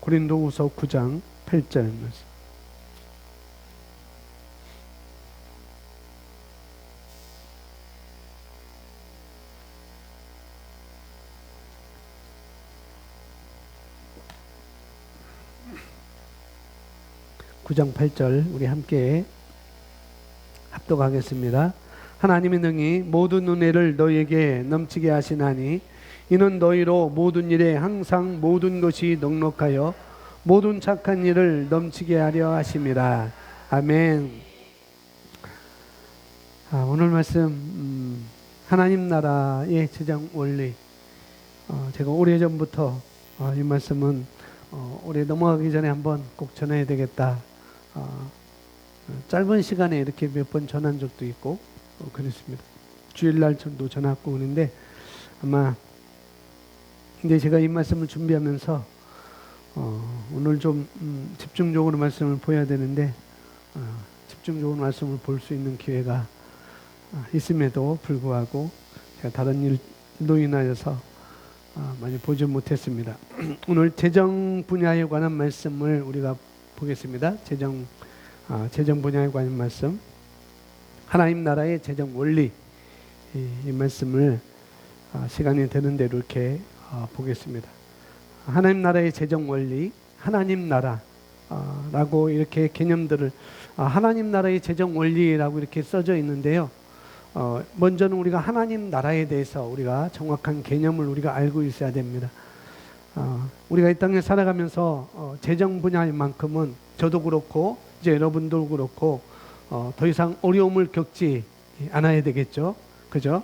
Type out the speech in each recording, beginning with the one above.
고린도후서 9장 8절 말씀. 구 장 8절 우리 함께 합독하겠습니다. 하나님의 능히 모든 은혜를 너희에게 넘치게 하시나니 이는 너희로 모든 일에 항상 모든 것이 넉넉하여 모든 착한 일을 넘치게 하려 하심이라. 아멘. 오늘 말씀 하나님 나라의 재정 원리. 제가 오래전부터 이 말씀은 올해 넘어가기 전에 한번 꼭 전해야 되겠다. 짧은 시간에 이렇게 몇 번 전한 적도 있고 그랬습니다. 주일날 전도 전하고 그러는데 아마 근데 제가 이 말씀을 준비하면서 오늘 좀 집중적으로 말씀을 보여야 되는데 집중적으로 말씀을 볼 수 있는 기회가 있음에도 불구하고 제가 다른 일로 인하여서 많이 보지 못했습니다. 오늘 재정 분야에 관한 말씀을 우리가 보겠습니다. 재정 분야에 관한 말씀, 하나님 나라의 재정 원리, 이 말씀을 시간이 되는 대로 이렇게 보겠습니다. 하나님 나라의 재정 원리, 하나님 나라라고 이렇게 개념들을 하나님 나라의 재정 원리라고 이렇게 써져 있는데요. 먼저는 우리가 하나님 나라에 대해서 우리가 정확한 개념을 우리가 알고 있어야 됩니다. 우리가 이 땅에 살아가면서 재정 분야만큼은 저도 그렇고 이제 여러분도 그렇고 더 이상 어려움을 겪지 않아야 되겠죠. 그죠?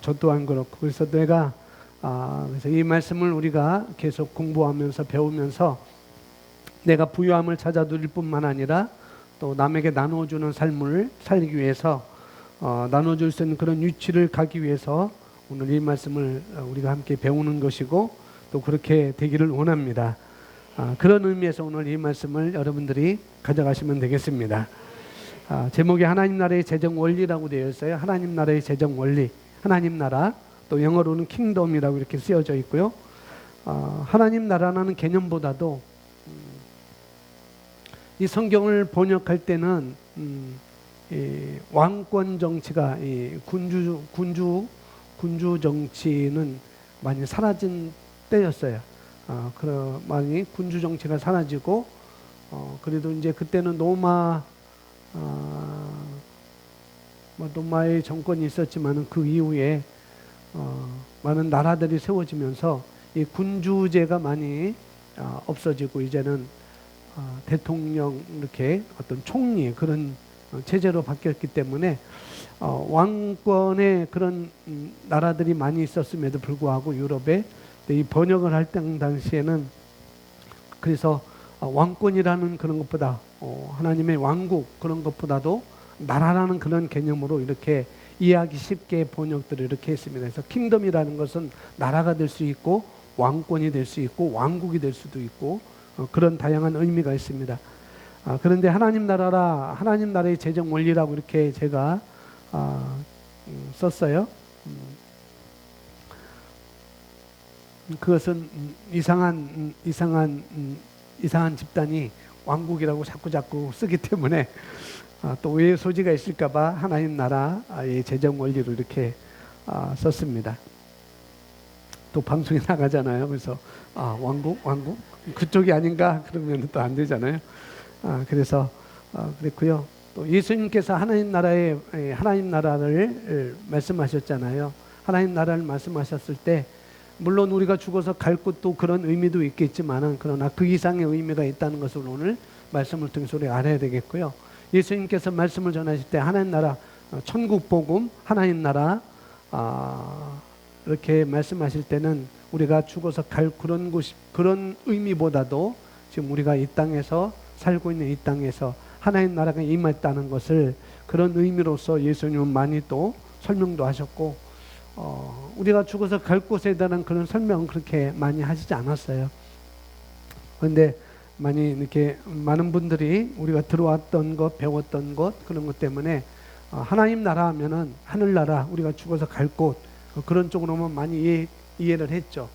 저 또한 그렇고 그래서 그래서 이 말씀을 우리가 계속 공부하면서 배우면서 내가 부유함을 찾아 누릴 뿐만 아니라 또 남에게 나눠주는 삶을 살기 위해서 나눠줄 수 있는 그런 위치를 가기 위해서 오늘 이 말씀을 우리가 함께 배우는 것이고 또 그렇게 되기를 원합니다. 그런 의미에서 오늘 이 말씀을 여러분들이 가져가시면 되겠습니다. 제목이 하나님 나라의 재정 원리라고 되어 있어요. 하나님 나라의 재정 원리, 하나님 나라, 또 영어로는 킹덤이라고 이렇게 쓰여져 있고요. 하나님 나라라는 개념보다도 이 성경을 번역할 때는 이 왕권 정치가 이 군주 정치는 많이 사라진 때였어요. 많이 군주 정치가 사라지고 그래도 이제 그때는 로마의 정권이 있었지만은 그 이후에 많은 나라들이 세워지면서 이 군주제가 많이 없어지고 이제는 대통령 이렇게 어떤 총리 그런 체제로 바뀌었기 때문에 왕권의 그런 나라들이 많이 있었음에도 불구하고 유럽에 이 번역을 할 당시에는 그래서 왕권이라는 그런 것보다 하나님의 왕국 그런 것보다도 나라라는 그런 개념으로 이렇게 이해하기 쉽게 번역들을 이렇게 했습니다. 그래서 킹덤이라는 것은 나라가 될 수 있고 왕권이 될 수 있고 왕국이 될 수도 있고 그런 다양한 의미가 있습니다. 그런데 하나님 나라의 재정 원리라고 이렇게 제가 썼어요. 그것은 이상한 집단이 왕국이라고 자꾸 쓰기 때문에 또 오해의 소지가 있을까봐 하나님 나라의 재정 원리로 이렇게 썼습니다. 또 방송에 나가잖아요. 그래서 왕국 그쪽이 아닌가 그러면 또 안 되잖아요. 그래서 그랬고요. 또 예수님께서 하나님 나라를 말씀하셨잖아요. 하나님 나라를 말씀하셨을 때 물론 우리가 죽어서 갈 곳도 그런 의미도 있겠지만은 그러나 그 이상의 의미가 있다는 것을 오늘 말씀을 통해서 우리가 알아야 되겠고요. 예수님께서 말씀을 전하실 때 하나님 나라, 천국 복음, 하나님 나라 이렇게 말씀하실 때는 우리가 죽어서 갈 그런 의미보다도 지금 우리가 이 땅에서 살고 있는 이 땅에서 하나님 나라가 임했다는 것을 그런 의미로서 예수님은 많이 또 설명도 하셨고 우리가 죽어서 갈 곳에 대한 그런 설명은 그렇게 많이 하시지 않았어요. 그런데 많은 분들이 우리가 들어왔던 것, 배웠던 것, 그런 것 때문에 하나님 나라 하면은 하늘나라, 우리가 죽어서 갈 곳, 그런 쪽으로만 많이 이해를 했죠.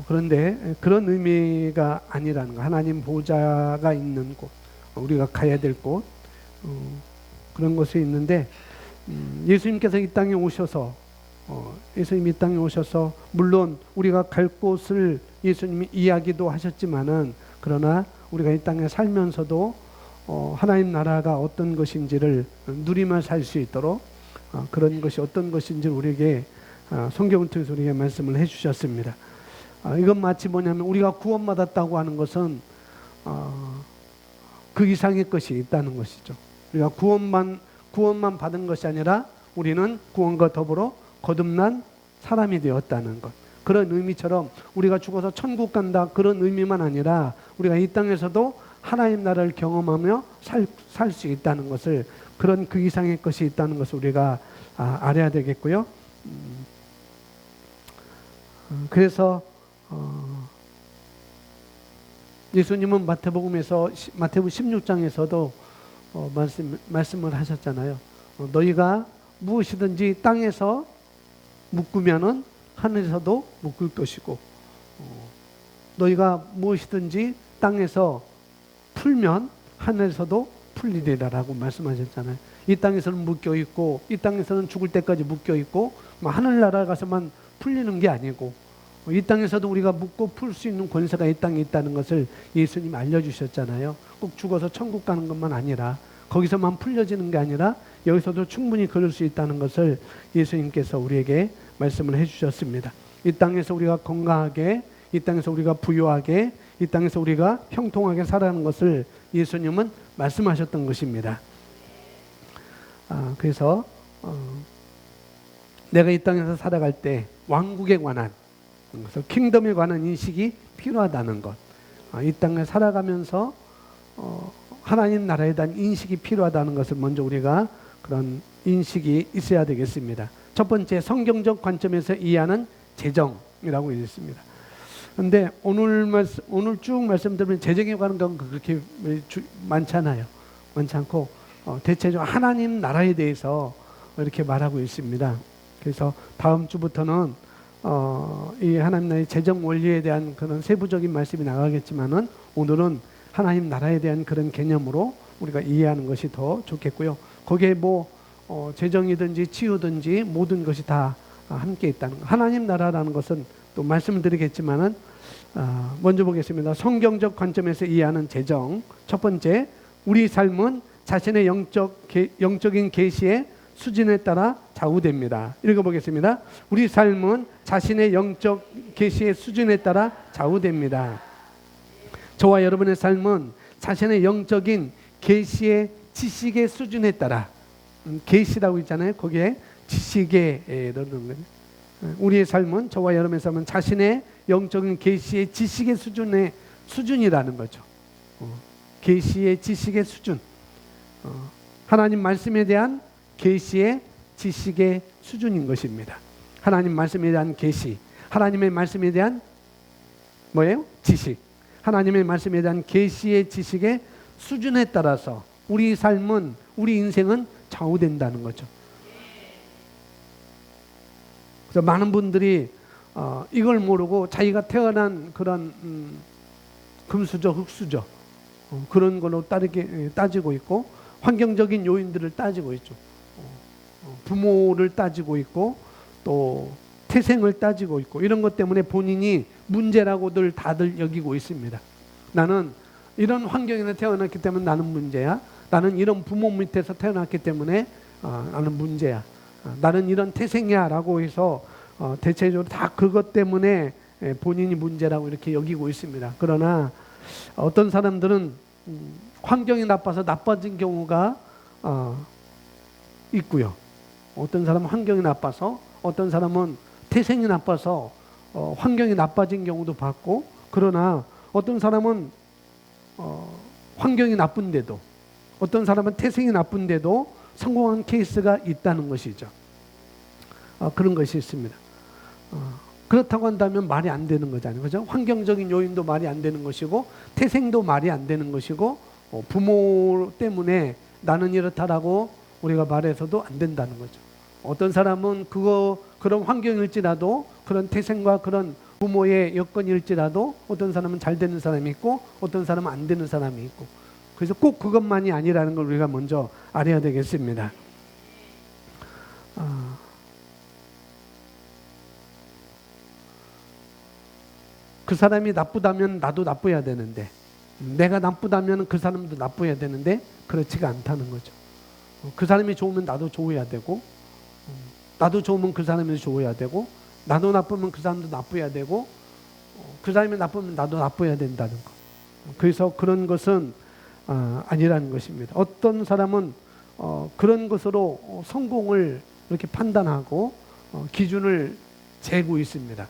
그런데 그런 의미가 아니라는 거. 하나님 보좌가 있는 곳, 우리가 가야 될 곳, 그런 곳에 있는데, 예수님께서 이 땅에 오셔서 예수님이 이 땅에 오셔서 물론 우리가 갈 곳을 예수님이 이야기도 하셨지만은, 그러나 우리가 이 땅에 살면서도 하나님 나라가 어떤 것인지를 누리며 살 수 있도록 그런 것이 어떤 것인지 우리에게 성경을 통해서 우리에게 말씀을 해주셨습니다. 이건 마치 뭐냐면, 우리가 구원받았다고 하는 것은 그 이상의 것이 있다는 것이죠. 우리가 구원만 받은 것이 아니라 우리는 구원과 더불어 거듭난 사람이 되었다는 것. 그런 의미처럼 우리가 죽어서 천국 간다, 그런 의미만 아니라 우리가 이 땅에서도 하나님 나라를 경험하며 살 수 있다는 것을, 그런 그 이상의 것이 있다는 것을 우리가 알아야 되겠고요. 그래서 예수님은 마태복음 16장에서도 말씀을 하셨잖아요. 너희가 무엇이든지 땅에서 묶으면은 하늘에서도 묶을 것이고, 너희가 무엇이든지 땅에서 풀면 하늘에서도 풀리리라라고 말씀하셨잖아요. 이 땅에서는 묶여 있고, 이 땅에서는 죽을 때까지 묶여 있고, 하늘나라 가서만 풀리는 게 아니고, 이 땅에서도 우리가 묶고 풀 수 있는 권세가 이 땅에 있다는 것을 예수님 알려주셨잖아요. 꼭 죽어서 천국 가는 것만 아니라, 거기서만 풀려지는 게 아니라 여기서도 충분히 그럴 수 있다는 것을 예수님께서 우리에게 말씀을 해주셨습니다. 이 땅에서 우리가 건강하게, 이 땅에서 우리가 부유하게, 이 땅에서 우리가 형통하게 살아가는 것을 예수님은 말씀하셨던 것입니다. 그래서 내가 이 땅에서 살아갈 때 왕국에 관한, 그래서 킹덤에 관한 인식이 필요하다는 것, 이 땅에 살아가면서 하나님 나라에 대한 인식이 필요하다는 것을 먼저 우리가 그런 인식이 있어야 되겠습니다. 첫 번째, 성경적 관점에서 이해하는 재정이라고 있습니다. 그런데 오늘 쭉 말씀드리면 재정에 관한 건 그렇게 많잖아요. 많지 않고 대체적으로 하나님 나라에 대해서 이렇게 말하고 있습니다. 그래서 다음 주부터는 이 하나님 나라의 재정 원리에 대한 그런 세부적인 말씀이 나가겠지만은, 오늘은 하나님 나라에 대한 그런 개념으로 우리가 이해하는 것이 더 좋겠고요. 거기에 재정이든지 치유든지 모든 것이 다 함께 있다는 것. 하나님 나라라는 것은 또 말씀드리겠지만은, 먼저 보겠습니다. 성경적 관점에서 이해하는 재정. 첫 번째, 우리 삶은 자신의 영적인 계시의 수준에 따라 좌우됩니다. 읽어보겠습니다. 우리 삶은 자신의 영적 계시의 수준에 따라 좌우됩니다. 저와 여러분의 삶은 자신의 영적인 계시의 지식의 수준에 따라, 계시라고 있잖아요. 거기에 지식에 넣는 거예요. 우리의 삶은, 저와 여러분의 삶은 자신의 영적인 계시의 지식의 수준이라는 거죠. 계시의 지식의 수준, 하나님 말씀에 대한 계시의 지식의 수준인 것입니다. 하나님 말씀에 대한 계시, 하나님의 말씀에 대한 뭐예요? 지식. 하나님의 말씀에 대한 계시의 지식의 수준에 따라서 우리 삶은, 우리 인생은 좌우된다는 거죠. 그래서 많은 분들이 이걸 모르고 자기가 태어난 그런 금수저, 흙수저, 그런 걸로 따지고 있고, 환경적인 요인들을 따지고 있죠. 부모를 따지고 있고, 또 태생을 따지고 있고, 이런 것 때문에 본인이 문제라고들 다들 여기고 있습니다. 나는 이런 환경에서 태어났기 때문에 나는 문제야. 나는 이런 부모 밑에서 태어났기 때문에 나는 문제야. 나는 이런 태생이야 라고 해서 대체적으로 다 그것 때문에 본인이 문제라고 이렇게 여기고 있습니다. 그러나 어떤 사람들은 환경이 나빠서 나빠진 경우가 있고요. 어떤 사람은 환경이 나빠서, 어떤 사람은 태생이 나빠서 환경이 나빠진 경우도 봤고, 그러나 어떤 사람은 환경이 나쁜데도, 어떤 사람은 태생이 나쁜데도 성공한 케이스가 있다는 것이죠. 그런 것이 있습니다. 그렇다고 한다면 말이 안 되는 거잖아요. 그죠? 환경적인 요인도 말이 안 되는 것이고, 태생도 말이 안 되는 것이고, 부모 때문에 나는 이렇다라고 우리가 말해서도 안 된다는 거죠. 어떤 사람은 그런 환경일지라도, 그런 태생과 그런 부모의 여건일지라도 어떤 사람은 잘 되는 사람이 있고 어떤 사람은 안 되는 사람이 있고, 그래서 꼭 그것만이 아니라는 걸 우리가 먼저 알아야 되겠습니다. 그 사람이 나쁘다면 나도 나빠야 되는데, 내가 나쁘다면 그 사람도 나빠야 되는데 그렇지가 않다는 거죠. 그 사람이 좋으면 나도 좋아야 되고, 나도 좋으면 그 사람이 좋아야 되고, 나도 나쁘면 그 사람도 나빠야 되고, 그 사람이 나쁘면 나도 나빠야 된다는 거. 그래서 그런 것은 아니라는 것입니다. 어떤 사람은 그런 것으로 성공을 이렇게 판단하고 기준을 재고 있습니다.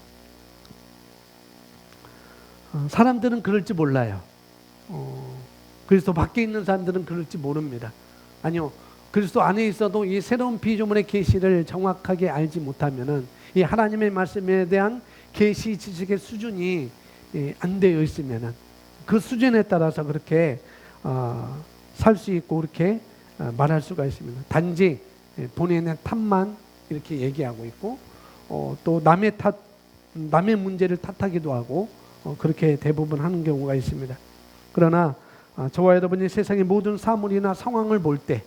사람들은 그럴지 몰라요. 그리스도 밖에 있는 사람들은 그럴지 모릅니다. 아니요, 그리스도 안에 있어도 이 새로운 피조물의 계시를 정확하게 알지 못하면은 이 하나님의 말씀에 대한 계시 지식의 수준이 안 되어 있으면은 그 수준에 따라서 그렇게 살 수 있고 그렇게 말할 수가 있습니다. 단지 본인의 탓만 이렇게 얘기하고 있고, 또 남의 문제를 탓하기도 하고, 그렇게 대부분 하는 경우가 있습니다. 그러나 저와 여러분이 세상의 모든 사물이나 상황을 볼 때,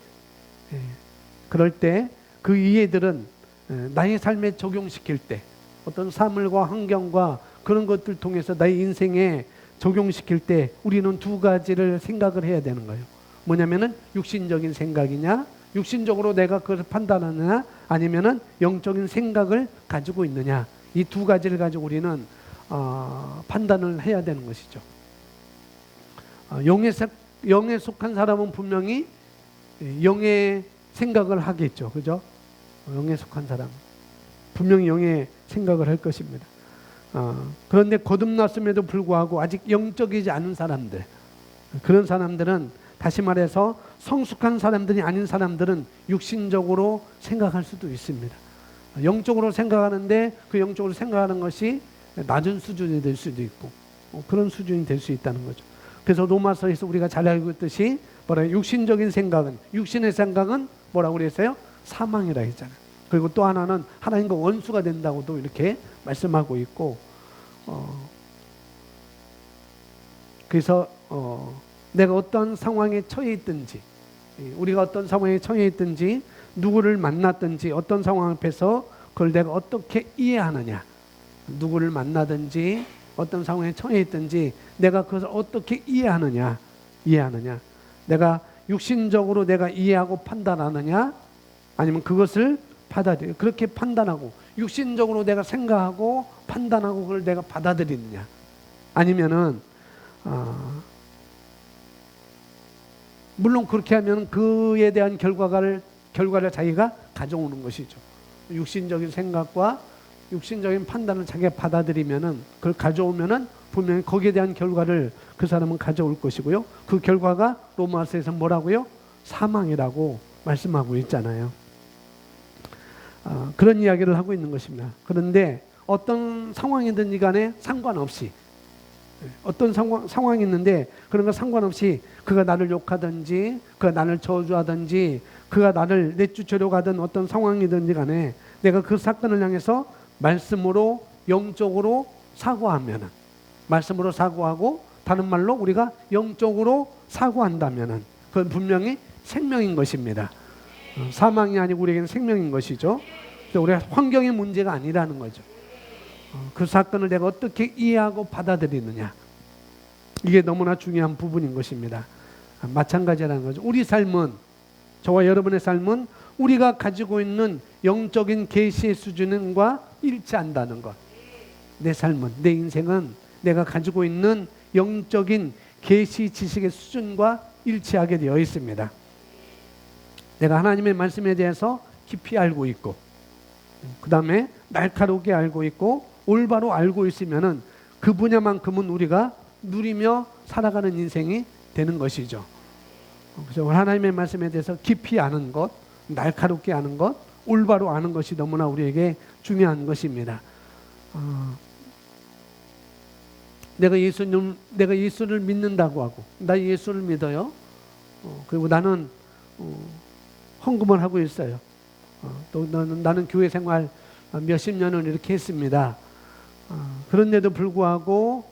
그럴 때 그 이해들은 나의 삶에 적용시킬 때, 어떤 사물과 환경과 그런 것들 통해서 나의 인생에 적용시킬 때 우리는 두 가지를 생각을 해야 되는 거예요. 뭐냐면은 육신적인 생각이냐, 육신적으로 내가 그것을 판단하느냐, 아니면은 영적인 생각을 가지고 있느냐, 이 두 가지를 가지고 우리는 판단을 해야 되는 것이죠. 영에 속한 사람은 분명히 영의 생각을 하겠죠. 그죠? 영에 속한 사람 분명히 영의 생각을 할 것입니다. 그런데 거듭났음에도 불구하고 아직 영적이지 않은 사람들, 그런 사람들은, 다시 말해서 성숙한 사람들이 아닌 사람들은 육신적으로 생각할 수도 있습니다. 영적으로 생각하는데 그 영적으로 생각하는 것이 낮은 수준이 될 수도 있고, 그런 수준이 될 수 있다는 거죠. 그래서 로마서에서 우리가 잘 알고 있듯이 뭐라, 육신적인 생각은, 육신의 생각은 뭐라고 그랬어요? 사망이라 했잖아요. 그리고 또 하나는 하나님과 원수가 된다고도 이렇게 말씀하고 있고, 그래서 내가 어떤 상황에 처해 있든지, 우리가 어떤 상황에 처해 있든지, 누구를 만났든지, 어떤 상황 앞에서 그걸 내가 어떻게 이해하느냐, 누구를 만나든지 어떤 상황에 처해 있든지 내가 그것을 어떻게 이해하느냐, 내가 육신적으로 내가 이해하고 판단하느냐, 아니면 그것을 받아들여 그렇게 판단하고 육신적으로 내가 생각하고 판단하고 그걸 내가 받아들이느냐, 아니면은 물론 그렇게 하면 그에 대한 결과를 자기가 가져오는 것이죠. 육신적인 생각과 육신적인 판단을 자기가 받아들이면은, 그걸 가져오면은 분명히 거기에 대한 결과를 그 사람은 가져올 것이고요. 그 결과가 로마서에서 뭐라고요? 사망이라고 말씀하고 있잖아요. 그런 이야기를 하고 있는 것입니다. 그런데 어떤 상황이든지 간에 상관없이, 어떤 상황이 있는데 그런 거 상관없이 그가 나를 욕하든지 그가 나를 저주하든지 그가 나를 내쫓으려고 하든 어떤 상황이든지 간에 내가 그 사건을 향해서 말씀으로 영적으로 사고하면은, 말씀으로 사고하고 다른 말로 우리가 영적으로 사고한다면은 그건 분명히 생명인 것입니다. 사망이 아니고 우리에게는 생명인 것이죠. 우리가 환경의 문제가 아니라는 거죠. 그 사건을 내가 어떻게 이해하고 받아들이느냐, 이게 너무나 중요한 부분인 것입니다. 마찬가지라는 거죠. 우리 삶은, 저와 여러분의 삶은 우리가 가지고 있는 영적인 계시의 수준과 일치한다는 것. 내 삶은, 내 인생은 내가 가지고 있는 영적인 계시 지식의 수준과 일치하게 되어 있습니다. 내가 하나님의 말씀에 대해서 깊이 알고 있고, 그 다음에 날카롭게 알고 있고 올바로 알고 있으면은 그 분야만큼은 우리가 누리며 살아가는 인생이 되는 것이죠. 그래서 하나님의 말씀에 대해서 깊이 아는 것, 날카롭게 아는 것, 올바로 아는 것이 너무나 우리에게 중요한 것입니다. 내가 예수를 믿는다고 하고, 나 예수를 믿어요. 그리고 나는 헌금을 하고 있어요. 또 나는 교회 생활 몇십 년을 이렇게 했습니다. 그런데도 불구하고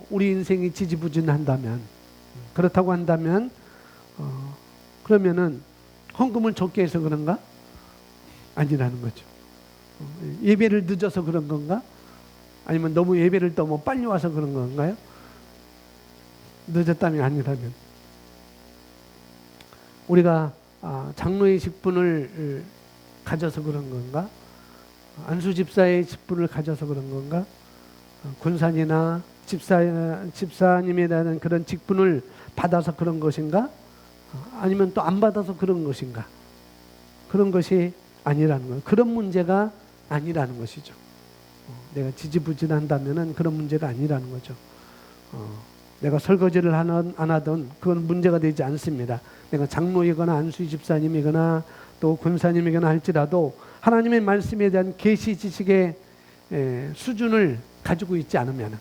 우리 인생이 지지부진한다면, 그렇다고 한다면 그러면은 헌금을 적게 해서 그런가? 아니라는 거죠. 예배를 늦어서 그런 건가? 아니면 너무 예배를 너무 빨리 와서 그런 건가요? 늦었다면 아니라면 우리가 장로의 직분을 가져서 그런 건가? 안수 집사의 직분을 가져서 그런 건가? 군산이나 집사님에 대한 그런 직분을 받아서 그런 것인가? 아니면 또 안 받아서 그런 것인가? 그런 것이 아니라는 거예요. 그런 문제가 아니라는 것이죠. 내가 지지부진한다면은 그런 문제가 아니라는 거죠. 내가 설거지를 안 하던 그건 문제가 되지 않습니다. 내가 장로이거나 안수희 집사님이거나 또 군사님이거나 할지라도 하나님의 말씀에 대한 계시 지식의 수준을 가지고 있지 않으면,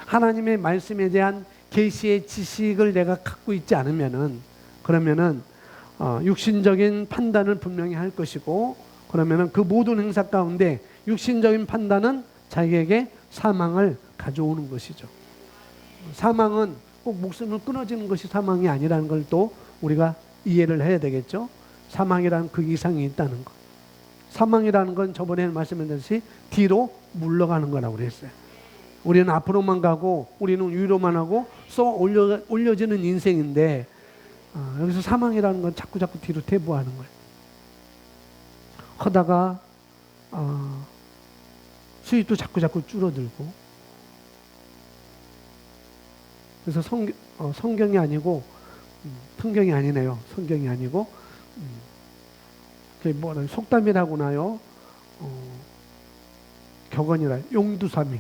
하나님의 말씀에 대한 계시의 지식을 내가 갖고 있지 않으면은, 그러면은 육신적인 판단을 분명히 할 것이고, 그러면은 그 모든 행사 가운데 육신적인 판단은 자기에게 사망을 가져오는 것이죠. 사망은 꼭 목숨을 끊어지는 것이 사망이 아니라는 걸 또 우리가 이해를 해야 되겠죠. 사망이라는 그 이상이 있다는 것. 사망이라는 건 저번에 말씀드렸듯이 뒤로 물러가는 거라고 그랬어요. 우리는 앞으로만 가고 우리는 위로만 하고 쏘 올려지는 인생인데, 여기서 사망이라는 건 자꾸 뒤로 퇴보하는 거예요. 하다가 수입도 자꾸 줄어들고. 그래서 성경이 아니고 성경이 아니네요. 성경이 아니고 그게 뭐라 속담이라고나요. 격언이라 용두사미.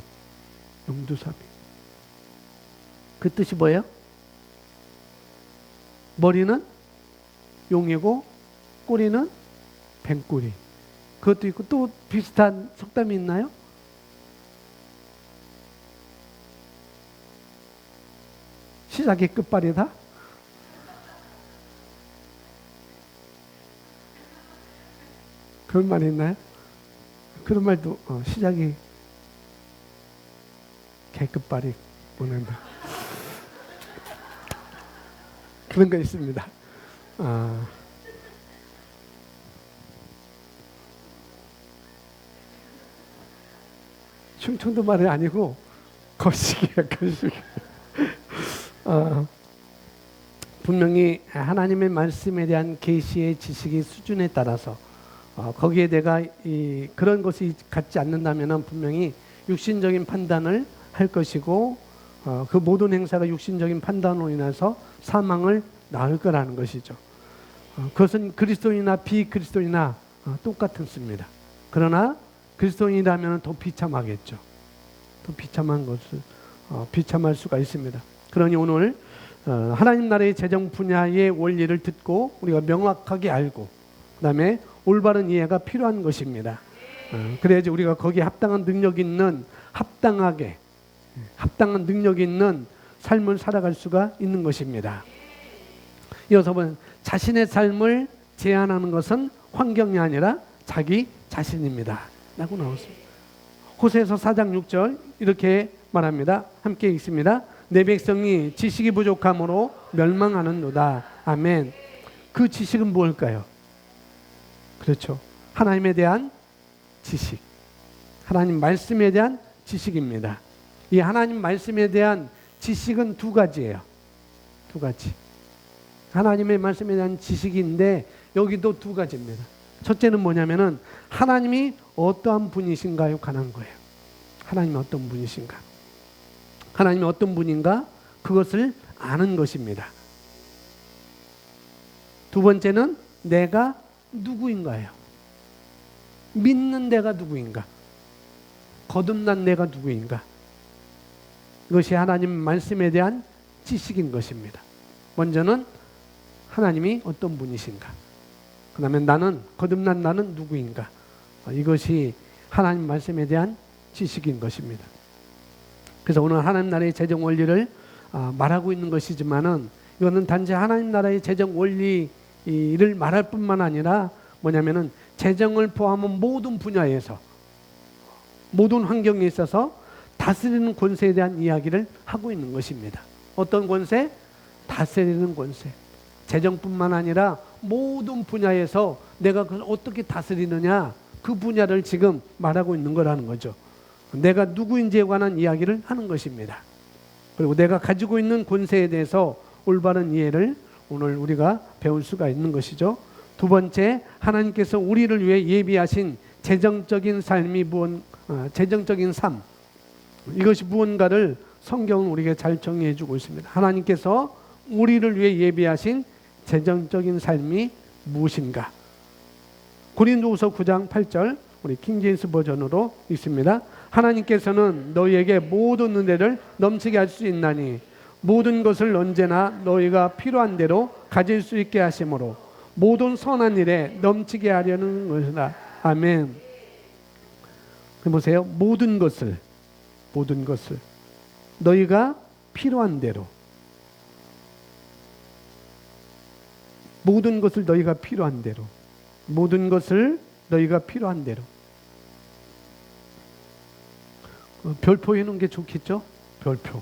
그 뜻이 뭐예요? 머리는 용이고 꼬리는 뱀꼬리. 그것도 있고 또 비슷한 속담이 있나요? 시작이 끝발이다? 그런 말이 있나요? 그런 말도 시작이 개끝발이 보낸다. 그런 거 있습니다. 충청도 말이 아니고 거시기야, 거시기. 분명히 하나님의 말씀에 대한 계시의 지식의 수준에 따라서 거기에 내가 그런 것이 갖지 않는다면 분명히 육신적인 판단을 할 것이고, 그 모든 행사가 육신적인 판단으로 인해서 사망을 낳을 거라는 것이죠. 그것은 그리스도인이나 비그리스도인이나 똑같습니다. 그러나 그리스도인이라면 더 비참하겠죠. 더 비참한 것을 비참할 수가 있습니다. 그러니 오늘 하나님 나라의 재정 분야의 원리를 듣고 우리가 명확하게 알고, 그 다음에 올바른 이해가 필요한 것입니다. 그래야지 우리가 거기에 합당한 능력 있는, 합당한 능력 있는 삶을 살아갈 수가 있는 것입니다. 이어서 보면 자신의 삶을 제한하는 것은 환경이 아니라 자기 자신입니다 라고 나왔습니다. 호세아서 4장 6절 이렇게 말합니다. 함께 읽습니다. 내 백성이 지식이 부족함으로 멸망하는도다. 아멘. 그 지식은 뭘까요? 그렇죠. 하나님에 대한 지식, 하나님 말씀에 대한 지식입니다. 이 하나님 말씀에 대한 지식은 두 가지예요. 두 가지. 하나님의 말씀에 대한 지식인데 여기도 두 가지입니다. 첫째는 뭐냐면은 하나님이 어떠한 분이신가요? 관한 거예요. 하나님이 어떤 분이신가? 하나님이 어떤 분인가? 그것을 아는 것입니다. 두 번째는 내가 누구인가요? 믿는 내가 누구인가? 거듭난 내가 누구인가? 이것이 하나님 말씀에 대한 지식인 것입니다. 먼저는 하나님이 어떤 분이신가? 그 다음에 나는, 거듭난 나는 누구인가? 이것이 하나님 말씀에 대한 지식인 것입니다. 그래서 오늘 하나님 나라의 재정 원리를 말하고 있는 것이지만은 이거는 단지 하나님 나라의 재정 원리를 말할 뿐만 아니라 뭐냐면은 재정을 포함한 모든 분야에서, 모든 환경에 있어서 다스리는 권세에 대한 이야기를 하고 있는 것입니다. 어떤 권세? 다스리는 권세. 재정뿐만 아니라 모든 분야에서 내가 그걸 어떻게 다스리느냐, 그 분야를 지금 말하고 있는 거라는 거죠. 내가 누구인지에 관한 이야기를 하는 것입니다. 그리고 내가 가지고 있는 권세에 대해서 올바른 이해를 오늘 우리가 배울 수가 있는 것이죠. 두 번째, 하나님께서 우리를 위해 예비하신 재정적인 삶이 재정적인 삶, 이것이 무언가를 성경은 우리에게 잘 정리해 주고 있습니다. 하나님께서 우리를 위해 예비하신 재정적인 삶이 무엇인가? 고린도후서 9장 8절, 우리 킹제임스 버전으로 읽습니다. 하나님께서는 너희에게 모든 은혜를 넘치게 할 수 있나니 모든 것을 언제나 너희가 필요한 대로 가질 수 있게 하심으로 모든 선한 일에 넘치게 하려는 것이다. 아멘. 보세요. 모든 것을 너희가 필요한 대로, 모든 것을 너희가 필요한 대로, 모든 것을 너희가 필요한 대로. 별표 해놓은 게 좋겠죠? 별표.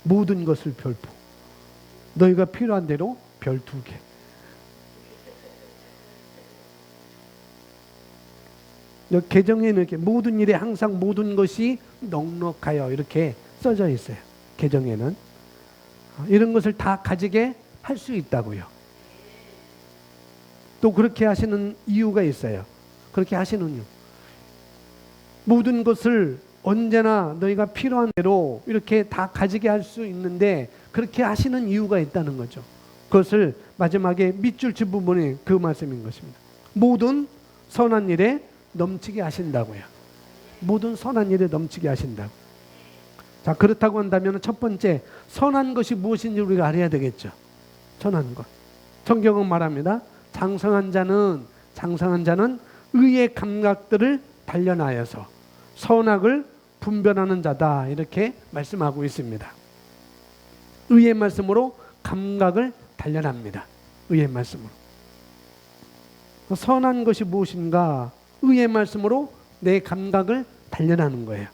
모든 것을 별표. 너희가 필요한 대로 별 2개. 개정에는 이렇게 모든 일에 항상 모든 것이 넉넉하여 이렇게 써져 있어요. 개정에는. 이런 것을 다 가지게 할 수 있다고요. 또 그렇게 하시는 이유가 있어요. 그렇게 하시는 이유. 모든 것을 언제나 너희가 필요한 대로 이렇게 다 가지게 할 수 있는데 그렇게 하시는 이유가 있다는 거죠. 그것을 마지막에 밑줄 친 부분이 그 말씀인 것입니다. 모든 선한 일에 넘치게 하신다고요. 모든 선한 일에 넘치게 하신다고. 자, 그렇다고 한다면 첫 번째, 선한 것이 무엇인지 우리가 알아야 되겠죠. 선한 것. 성경은 말합니다. 장성한 자는 의의 감각들을 단련하여서 선악을 분별하는 자다. 이렇게 말씀하고 있습니다. 의의 말씀으로 감각을 단련합니다. 의의 말씀으로. 선한 것이 무엇인가? 의의 말씀으로 내 감각을 단련하는 거예요.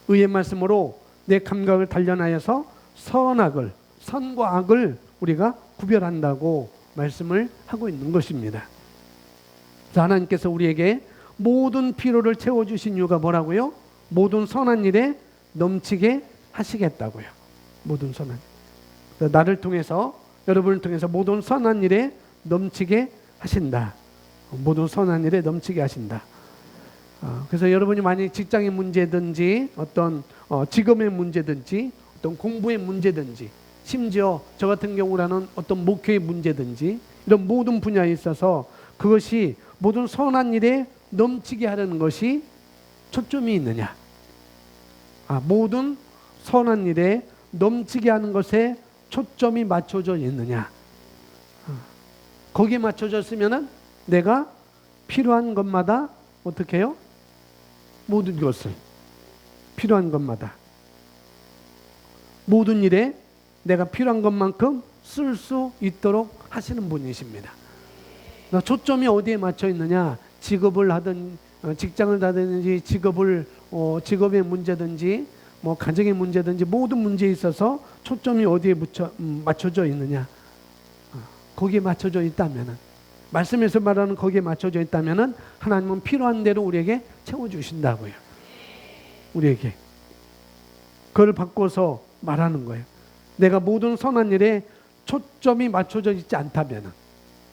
의의 말씀으로 내 감각을 단련하여서 선과 악을 우리가 구별한다고 말씀을 하고 있는 것입니다. 하나님께서 우리에게 모든 필요를 채워주신 이유가 뭐라고요? 모든 선한 일에 넘치게 하시겠다고요. 모든 선한 일. 나를 통해서, 여러분을 통해서 모든 선한 일에 넘치게 하신다. 모든 선한 일에 넘치게 하신다. 그래서 여러분이 만약 직장의 문제든지 어떤 직업의 문제든지 어떤 공부의 문제든지 심지어 저 같은 경우라는 어떤 목회의 문제든지 이런 모든 분야에 있어서 그것이 모든 선한 일에 넘치게 하려는 것이 초점이 있느냐? 모든 선한 일에 넘치게 하는 것에 초점이 맞춰져 있느냐? 거기에 맞춰졌으면은 내가 필요한 것마다 어떻게 해요? 모든 것을 필요한 것마다 모든 일에 내가 필요한 것만큼 쓸 수 있도록 하시는 분이십니다. 초점이 어디에 맞춰 있느냐? 직업을 하든 직장을 하든지 직업의 문제든지 뭐 가정의 문제든지 모든 문제에 있어서 초점이 어디에 맞춰져 있느냐? 거기에 맞춰져 있다면은, 말씀에서 말하는 거기에 맞춰져 있다면은 하나님은 필요한 대로 우리에게 채워주신다고요. 우리에게. 그걸 바꿔서 말하는 거예요. 내가 모든 선한 일에 초점이 맞춰져 있지 않다면은,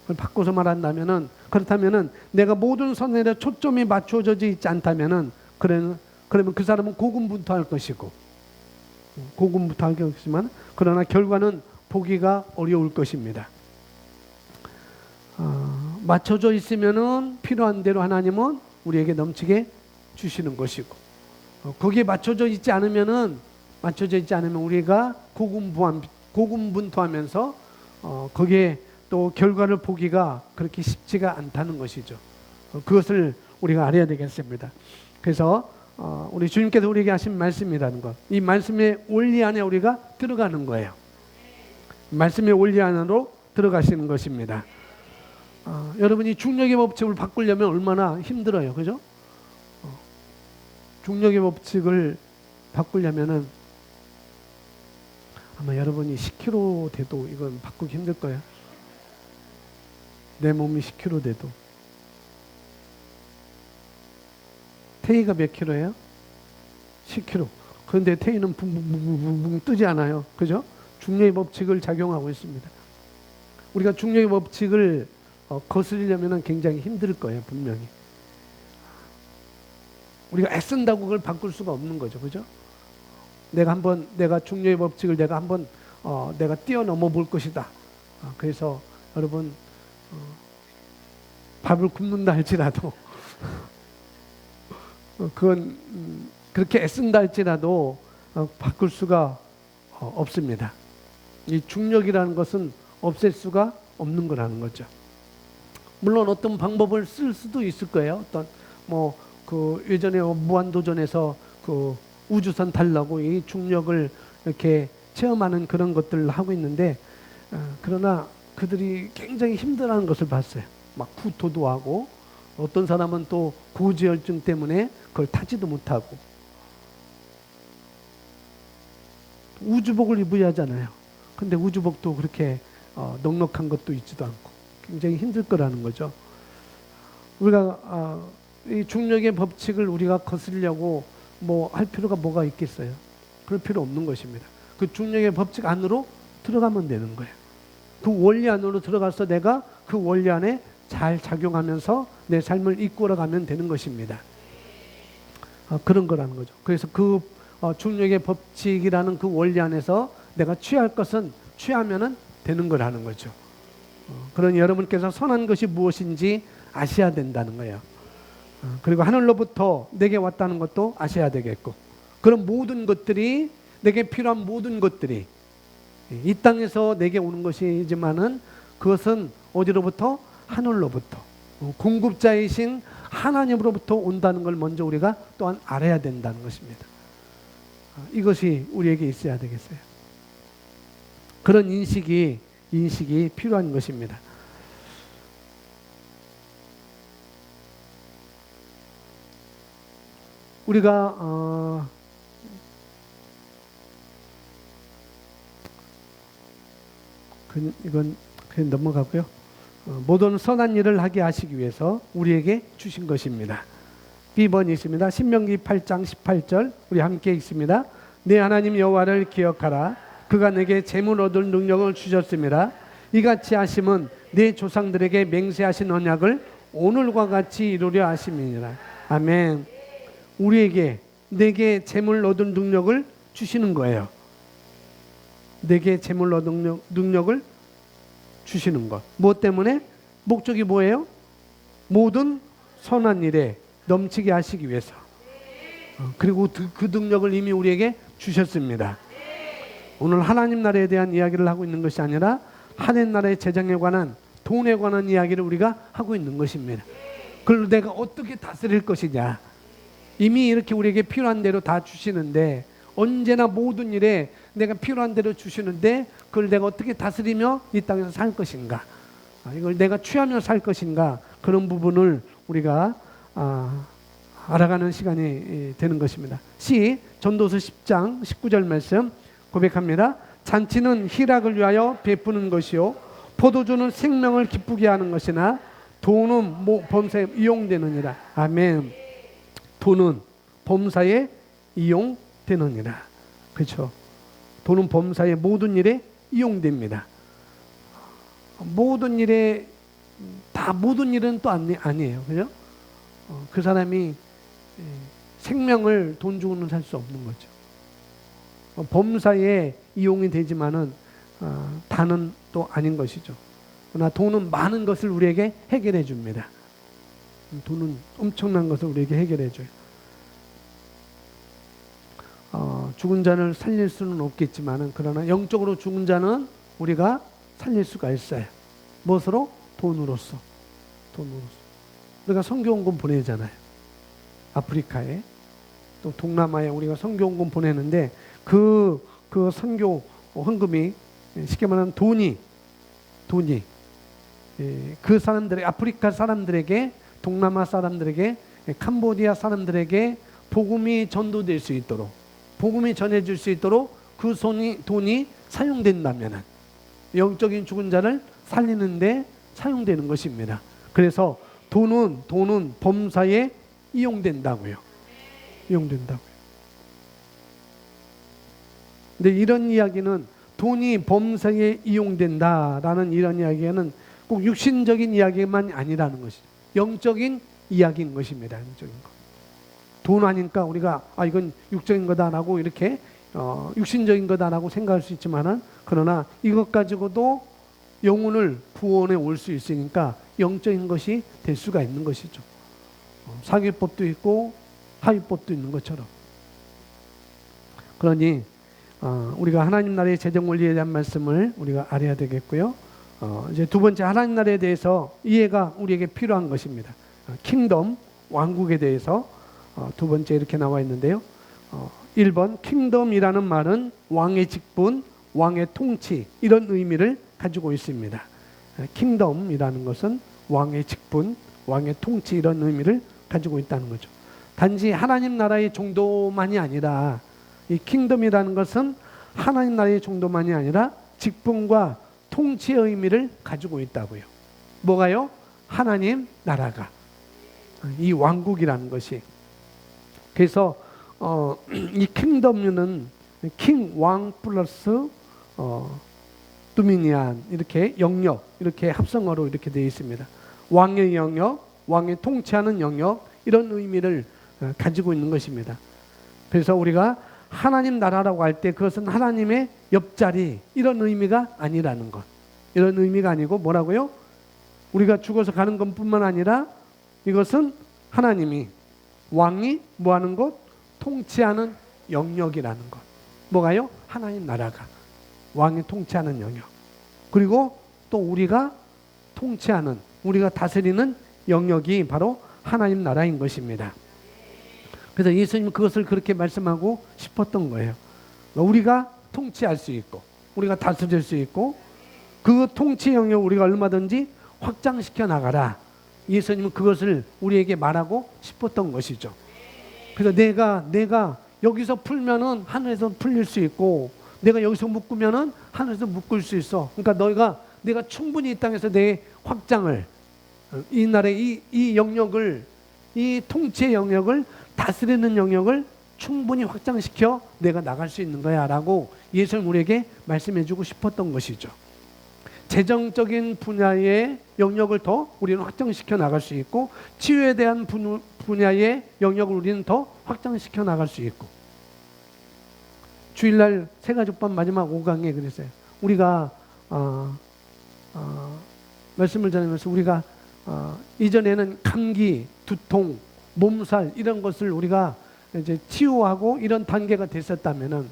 그걸 바꿔서 말한다면은, 그렇다면은 내가 모든 선한 일에 초점이 맞춰져 있지 않다면은, 그러면 그 사람은 고군분투할 것이고, 고군분투할 것이지만, 그러나 결과는 보기가 어려울 것입니다. 맞춰져 있으면은 필요한 대로 하나님은 우리에게 넘치게 주시는 것이고, 거기에 맞춰져 있지 않으면 우리가 고군분투하면서 거기에 또 결과를 보기가 그렇게 쉽지가 않다는 것이죠. 그것을 우리가 알아야 되겠습니다. 그래서 우리 주님께서 우리에게 하신 말씀이라는 것, 이 말씀의 원리 안에 우리가 들어가는 거예요. 말씀의 원리 안으로 들어가시는 것입니다. 여러분이 중력의 법칙을 바꾸려면 얼마나 힘들어요, 그죠? 중력의 법칙을 바꾸려면은 아마 여러분이 10kg 돼도 이건 바꾸기 힘들 거야. 내 몸이 10kg 돼도. 태희가 몇 킬로예요? 10kg. 그런데 태희는 붕붕붕붕 뜨지 않아요. 그죠? 중력의 법칙을 작용하고 있습니다. 우리가 중력의 법칙을 거스르려면 굉장히 힘들 거예요. 분명히. 우리가 애쓴다고 그걸 바꿀 수가 없는 거죠. 그죠? 내가 중력의 법칙을 내가 뛰어넘어 볼 것이다. 그래서 여러분, 밥을 굽는다 할지라도, 그건, 그렇게 애쓴다 할지라도, 바꿀 수가 없습니다. 이 중력이라는 것은 없앨 수가 없는 거라는 거죠. 물론 어떤 방법을 쓸 수도 있을 거예요. 예전에 무한도전에서 우주선 달라고 이 중력을 이렇게 체험하는 그런 것들을 하고 있는데, 그러나 그들이 굉장히 힘들어하는 것을 봤어요. 막 구토도 하고, 어떤 사람은 또 고지혈증 때문에 그걸 타지도 못하고. 우주복을 입어야 하잖아요. 근데 우주복도 그렇게 넉넉한 것도 있지도 않고 굉장히 힘들 거라는 거죠. 우리가 이 중력의 법칙을 우리가 거스르려고 할 필요가 뭐가 있겠어요? 그럴 필요 없는 것입니다. 그 중력의 법칙 안으로 들어가면 되는 거예요. 그 원리 안으로 들어가서 내가 그 원리 안에 잘 작용하면서 내 삶을 이끌어가면 되는 것입니다. 그런 거라는 거죠. 그래서 그 중력의 법칙이라는 그 원리 안에서 내가 취할 것은 취하면은 되는 거라는 거죠. 그러니 여러분께서 선한 것이 무엇인지 아셔야 된다는 거예요. 그리고 하늘로부터 내게 왔다는 것도 아셔야 되겠고, 그런 모든 것들이, 내게 필요한 모든 것들이 이 땅에서 내게 오는 것이지만은 그것은 어디로부터? 하늘로부터, 공급자이신 하나님으로부터 온다는 걸 먼저 우리가 또한 알아야 된다는 것입니다. 이것이 우리에게 있어야 되겠어요. 그런 인식이 필요한 것입니다. 우리가 이건 그냥 넘어가고요. 모든 선한 일을 하게 하시기 위해서 우리에게 주신 것입니다. B번이 있습니다. 신명기 8장 18절 우리 함께 읽습니다. 내 하나님 여호와를 기억하라. 그가 내게 재물 얻을 능력을 주셨습니다. 이같이 하심은 내 조상들에게 맹세하신 언약을 오늘과 같이 이루려 하심이니라. 아멘. 내게 재물 얻을 능력을 주시는 거예요. 내게 재물 얻을 능력을 주시는 것. 무엇 때문에? 목적이 뭐예요? 모든 선한 일에 넘치게 하시기 위해서. 그리고 그 능력을 이미 우리에게 주셨습니다. 오늘 하나님 나라에 대한 이야기를 하고 있는 것이 아니라 하나님 나라의 재정에 관한, 돈에 관한 이야기를 우리가 하고 있는 것입니다. 그걸 내가 어떻게 다스릴 것이냐. 이미 이렇게 우리에게 필요한 대로 다 주시는데, 언제나 모든 일에 내가 필요한 대로 주시는데 그걸 내가 어떻게 다스리며 이 땅에서 살 것인가, 이걸 내가 취하며 살 것인가, 그런 부분을 우리가 알아가는 시간이 되는 것입니다. 전도서 10장 19절 말씀 고백합니다. 잔치는 희락을 위하여 베푸는 것이요 포도주는 생명을 기쁘게 하는 것이나 돈은 범사에 이용되느니라. 아멘. 돈은 범사에 이용되느니라. 그렇죠. 돈은 범사의 모든 일에 이용됩니다. 모든 일은 또 아니에요. 그죠? 그 사람이 생명을 돈 주고는 살 수 없는 거죠. 범사에 이용이 되지만은 다는 또 아닌 것이죠. 그러나 돈은 많은 것을 우리에게 해결해 줍니다. 돈은 엄청난 것을 우리에게 해결해 줘요. 죽은 자를 살릴 수는 없겠지만은, 그러나 영적으로 죽은 자는 우리가 살릴 수가 있어요. 무엇으로? 돈으로서. 우리가 선교원금 보내잖아요. 아프리카에, 또 동남아에 우리가 선교원금 보내는데 그 선교 헌금이, 쉽게 말하면 돈이 그 사람들의, 아프리카 사람들에게, 동남아 사람들에게, 캄보디아 사람들에게 복음이 전도될 수 있도록, 복음이 전해질 수 있도록 그 돈이 사용된다면 영적인 죽은 자를 살리는데 사용되는 것입니다. 그래서 돈은 범사에 이용된다고요. 이용된다고요. 근데 이런 이야기는 돈이 범사에 이용된다라는 이런 이야기는 꼭 육신적인 이야기만 아니라는 것이죠. 영적인 이야기인 것입니다. 영적인 것. 돈 하니까 우리가 이건 육적인 거다라고 이렇게 육신적인 거다라고 생각할 수 있지만은, 그러나 이것 가지고도 영혼을 구원에 올 수 있으니까 영적인 것이 될 수가 있는 것이죠. 사기법도 있고 하위법도 있는 것처럼. 그러니 우리가 하나님 나라의 재정 원리에 대한 말씀을 우리가 알아야 되겠고요. 이제 두 번째, 하나님 나라에 대해서 이해가 우리에게 필요한 것입니다. 킹덤, 왕국에 대해서 두 번째 이렇게 나와 있는데요. 1번, 킹덤이라는 말은 왕의 직분, 왕의 통치, 이런 의미를 가지고 있습니다. 킹덤이라는 것은 왕의 직분, 왕의 통치, 이런 의미를 가지고 있다는 거죠. 단지 하나님 나라의 정도만이 아니라, 이 킹덤이라는 것은 하나님 나라의 정도만이 아니라 직분과 통치의 의미를 가지고 있다고요. 뭐가요? 하나님 나라가, 이 왕국이라는 것이. 그래서 이 킹덤은 킹, 왕 플러스 도미니안, 이렇게 영역, 이렇게 합성어로 이렇게 되어 있습니다. 왕의 영역, 왕의 통치하는 영역, 이런 의미를 가지고 있는 것입니다. 그래서 우리가 하나님 나라라고 할 때 그것은 하나님의 옆자리, 이런 의미가 아니라는 것. 이런 의미가 아니고 뭐라고요? 우리가 죽어서 가는 것뿐만 아니라 이것은 하나님이, 왕이 뭐하는 것? 통치하는 영역이라는 것. 뭐가요? 하나님 나라가, 왕이 통치하는 영역. 그리고 또 우리가 통치하는, 우리가 다스리는 영역이 바로 하나님 나라인 것입니다. 그래서 예수님은 그것을 그렇게 말씀하고 싶었던 거예요. 우리가 통치할 수 있고, 우리가 다스릴 수 있고, 그 통치 영역을 우리가 얼마든지 확장시켜 나가라. 예수님은 그것을 우리에게 말하고 싶었던 것이죠. 그래서 내가 여기서 풀면은 하늘에서 풀릴 수 있고, 내가 여기서 묶으면은 하늘에서 묶을 수 있어. 그러니까 내가 충분히 이 땅에서 내 확장을, 이 나라의 이 영역을, 이 통치의 영역을, 다스리는 영역을 충분히 확장시켜 내가 나갈 수 있는 거야 라고 예수님 우리에게 말씀해 주고 싶었던 것이죠. 재정적인 분야의 영역을 더 우리는 확장시켜 나갈 수 있고, 치유에 대한 분야의 영역을 우리는 더 확장시켜 나갈 수 있고. 주일날 새가족반 마지막 5강에 그랬어요. 우리가 말씀을 전하면서 우리가 이전에는 감기, 두통, 몸살, 이런 것을 우리가 이제 치유하고 이런 단계가 됐었다면은,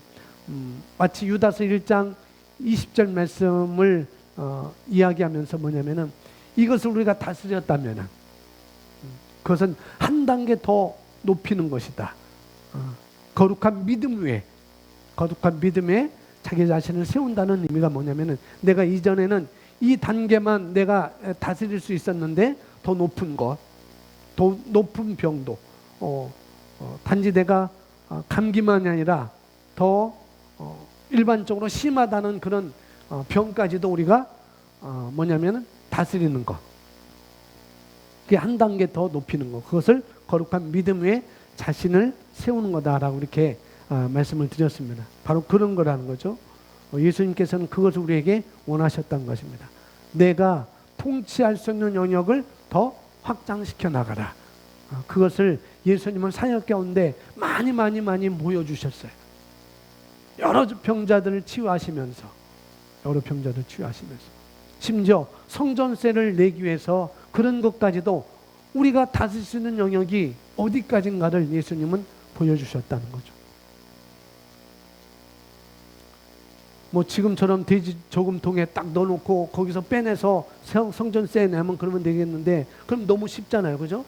마치 유다서 1장 20절 말씀을 이야기하면서 뭐냐면은, 이것을 우리가 다스렸다면은 그것은 한 단계 더 높이는 것이다. 거룩한 믿음 위에 자기 자신을 세운다는 의미가 뭐냐면은, 내가 이전에는 이 단계만 내가 다스릴 수 있었는데 더 높은 것, 더 높은 병도, 단지 내가 감기만이 아니라 더 일반적으로 심하다는 그런 병까지도 우리가 뭐냐면은 다스리는 것. 그게 한 단계 더 높이는 것. 그것을 거룩한 믿음 위에 자신을 세우는 거다라고 이렇게 말씀을 드렸습니다. 바로 그런 거라는 거죠. 예수님께서는 그것을 우리에게 원하셨던 것입니다. 내가 통치할 수 있는 영역을 더 확장시켜 나가라. 그것을 예수님은 사역 가운데 많이 보여주셨어요. 여러 병자들을 치유하시면서, 심지어 성전세를 내기 위해서 그런 것까지도 우리가 다스릴 수 있는 영역이 어디까지인가를 예수님은 보여주셨다는 거죠. 뭐 지금처럼 돼지 저금통에 딱 넣어놓고 거기서 빼내서 성전세 내면 그러면 되겠는데, 그럼 너무 쉽잖아요, 그죠?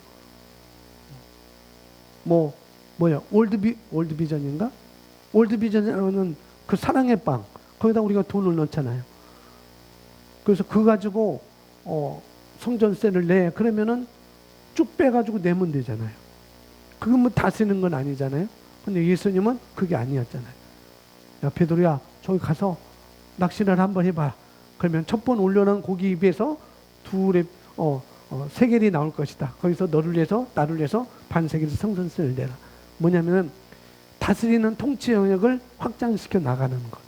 월드비전인가? 월드비전은 그 사랑의 빵, 거기다 우리가 돈을 넣잖아요. 그래서 그거 가지고 성전세를 내, 그러면은 쭉 빼가지고 내면 되잖아요. 그건 뭐 다스리는 건 아니잖아요. 근데 예수님은 그게 아니었잖아요. 야, 베드로야, 저기 가서 낚시를 한번 해봐. 그러면 첫 번 올려놓은 고기 입에서 세겔이 나올 것이다. 거기서 너를 위해서 나를 위해서 반세겔 성전세를 내라. 뭐냐면은 다스리는 통치 영역을 확장시켜 나가는 것.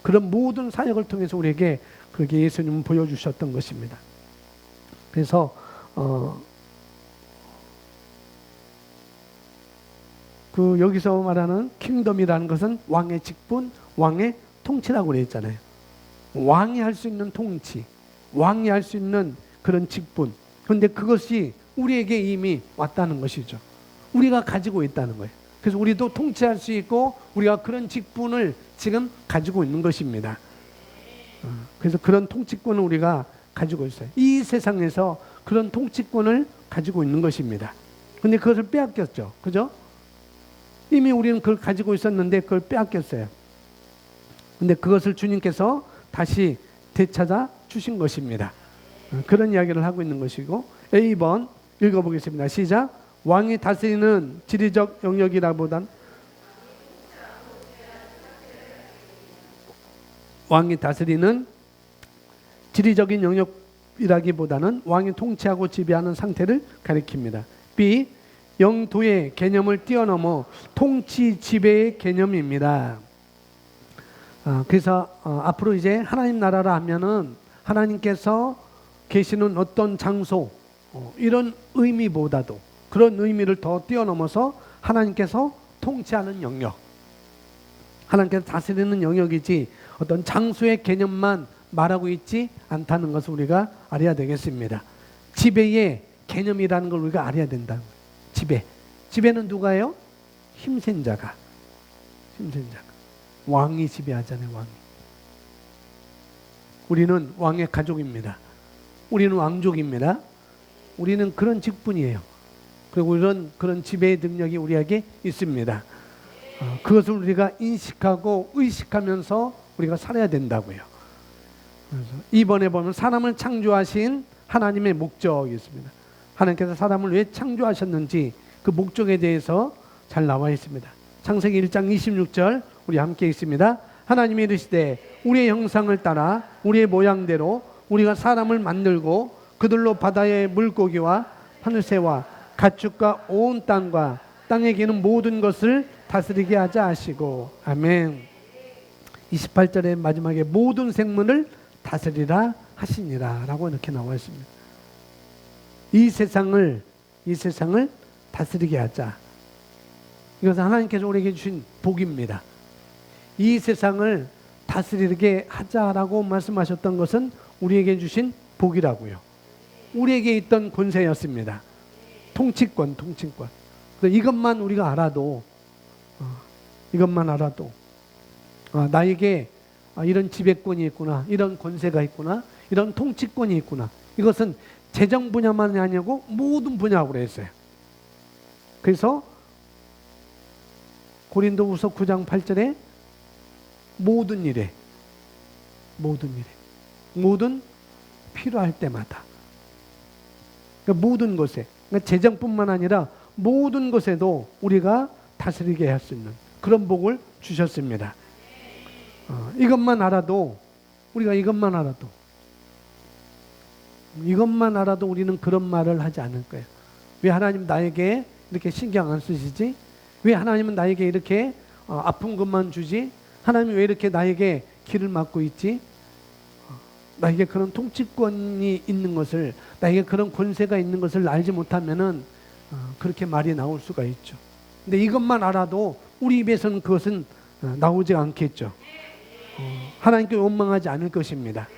그런 모든 사역을 통해서 우리에게 그렇게 예수님은 보여주셨던 것입니다. 그래서 여기서 말하는 킹덤이라는 것은 왕의 직분, 왕의 통치라고 그랬잖아요. 왕이 할 수 있는 통치, 왕이 할 수 있는 그런 직분. 그런데 그것이 우리에게 이미 왔다는 것이죠. 우리가 가지고 있다는 거예요. 그래서 우리도 통치할 수 있고 우리가 그런 직분을 지금 가지고 있는 것입니다. 그래서 그런 통치권을 우리가 가지고 있어요. 이 세상에서 그런 통치권을 가지고 있는 것입니다. 그런데 그것을 빼앗겼죠. 그죠? 이미 우리는 그걸 가지고 있었는데 그걸 빼앗겼어요. 근데 그것을 주님께서 다시 되찾아 주신 것입니다. 그런 이야기를 하고 있는 것이고, A번 읽어보겠습니다. 시작. 왕이 다스리는 지리적 영역이라보단 왕이 다스리는 지리적인 영역이라기보다는 왕이 통치하고 지배하는 상태를 가리킵니다. B. 영도의 개념을 뛰어넘어 통치 지배의 개념입니다. 그래서 앞으로 이제 하나님 나라라 하면은 하나님께서 계시는 어떤 장소 이런 의미보다도 그런 의미를 더 뛰어넘어서 하나님께서 통치하는 영역, 하나님께서 다스리는 영역이지 어떤 장소의 개념만 말하고 있지 않다는 것을 우리가 알아야 되겠습니다. 지배의 개념이라는 걸 우리가 알아야 된다는 거예요. 지배는 누가요? 힘센 자가. 왕이 지배하잖아요. 왕이. 우리는 왕의 가족입니다. 우리는 왕족입니다. 우리는 그런 직분이에요. 그리고 그런 지배의 능력이 우리에게 있습니다. 그것을 우리가 인식하고 의식하면서 우리가 살아야 된다고요. 그래서 이번에 보면 사람을 창조하신 하나님의 목적이 있습니다. 하나님께서 사람을 왜 창조하셨는지 그 목적에 대해서 잘 나와 있습니다. 창세기 1장 26절 우리 함께 읽습니다. 하나님이 이르시되 우리의 형상을 따라 우리의 모양대로 우리가 사람을 만들고 그들로 바다의 물고기와 하늘새와 가축과 온 땅과 땅에 기는 모든 것을 다스리게 하자 하시고. 아멘. 28절의 마지막에 모든 생물을 다스리라 하시니라 라고 이렇게 나와 있습니다. 이 세상을 다스리게 하자. 이것은 하나님께서 우리에게 주신 복입니다. 이 세상을 다스리게 하자라고 말씀하셨던 것은 우리에게 주신 복이라고요. 우리에게 있던 권세였습니다. 통치권. 그래서 이것만 우리가 알아도 나에게 이런 지배권이 있구나, 이런 권세가 있구나, 이런 통치권이 있구나. 이것은 재정 분야만이 아니고 모든 분야라고 그랬어요. 그래서 고린도후서 9장 8절에 모든 일에 모든 필요할 때마다, 그러니까 모든 것에, 그러니까 재정뿐만 아니라 모든 것에도 우리가 다스리게 할 수 있는 그런 복을 주셨습니다. 이것만 알아도 우리는 그런 말을 하지 않을 거예요. 왜 하나님 나에게 이렇게 신경 안 쓰시지? 왜 하나님은 나에게 이렇게 아픈 것만 주지? 하나님이 왜 이렇게 나에게 길을 막고 있지? 나에게 그런 통치권이 있는 것을, 나에게 그런 권세가 있는 것을 알지 못하면은 그렇게 말이 나올 수가 있죠. 근데 이것만 알아도 우리 입에서는 그것은 나오지 않겠죠. 하나님께 원망하지 않을 것입니다.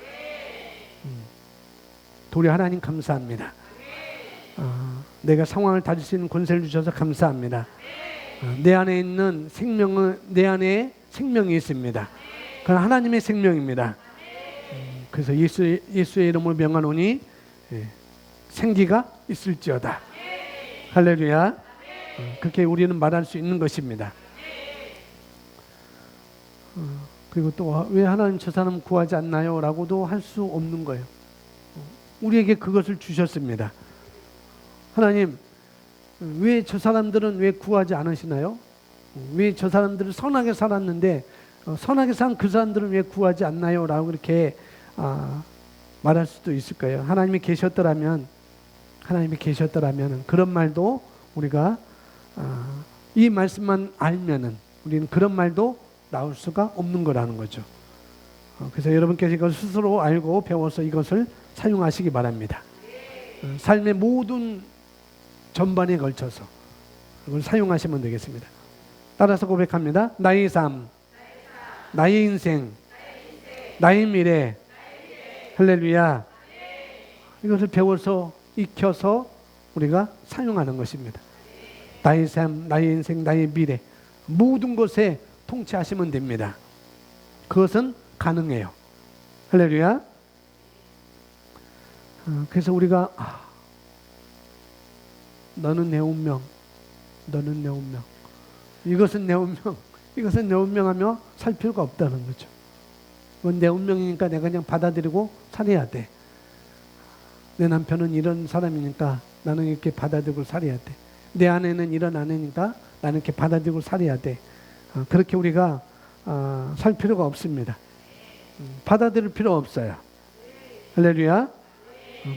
도리어 하나님 감사합니다. 내가 상황을 다질 수 있는 권세를 주셔서 감사합니다. 내 안에 있는 내 안에 생명이 있습니다. 그건 하나님의 생명입니다. 그래서 예수의 이름으로 명하노니 생기가 있을지어다. 할렐루야. 그렇게 우리는 말할 수 있는 것입니다. 그리고 또 왜 하나님 저 사람 구하지 않나요? 라고도 할 수 없는 거예요. 우리에게 그것을 주셨습니다. 하나님 왜 저 사람들은 왜 구하지 않으시나요? 왜 저 사람들은 선하게 살았는데 선하게 산 그 사람들은 왜 구하지 않나요? 라고 이렇게 말할 수도 있을 거예요. 하나님이 계셨더라면 그런 말도 우리가 이 말씀만 알면은 우리는 그런 말도 나올 수가 없는 거라는 거죠. 그래서 여러분께서 이걸 스스로 알고 배워서 이것을 사용하시기 바랍니다. 삶의 모든 전반에 걸쳐서 그걸 사용하시면 되겠습니다. 따라서 고백합니다. 나의 삶, 나의 인생, 나의 미래. 할렐루야. 이것을 배워서 익혀서 우리가 사용하는 것입니다. 나의 삶, 나의 인생, 나의 미래 모든 것에 통치하시면 됩니다. 그것은 가능해요. 할렐루야. 그래서 우리가 너는 내 운명, 너는 내 운명, 이것은 내 운명 하며 살 필요가 없다는 거죠. 이건 내 운명이니까 내가 그냥 받아들이고 살아야 돼. 내 남편은 이런 사람이니까 나는 이렇게 받아들이고 살아야 돼. 내 아내는 이런 아내니까 나는 이렇게 받아들이고 살아야 돼. 그렇게 우리가 살 필요가 없습니다. 받아들일 필요 없어요. 할렐루야.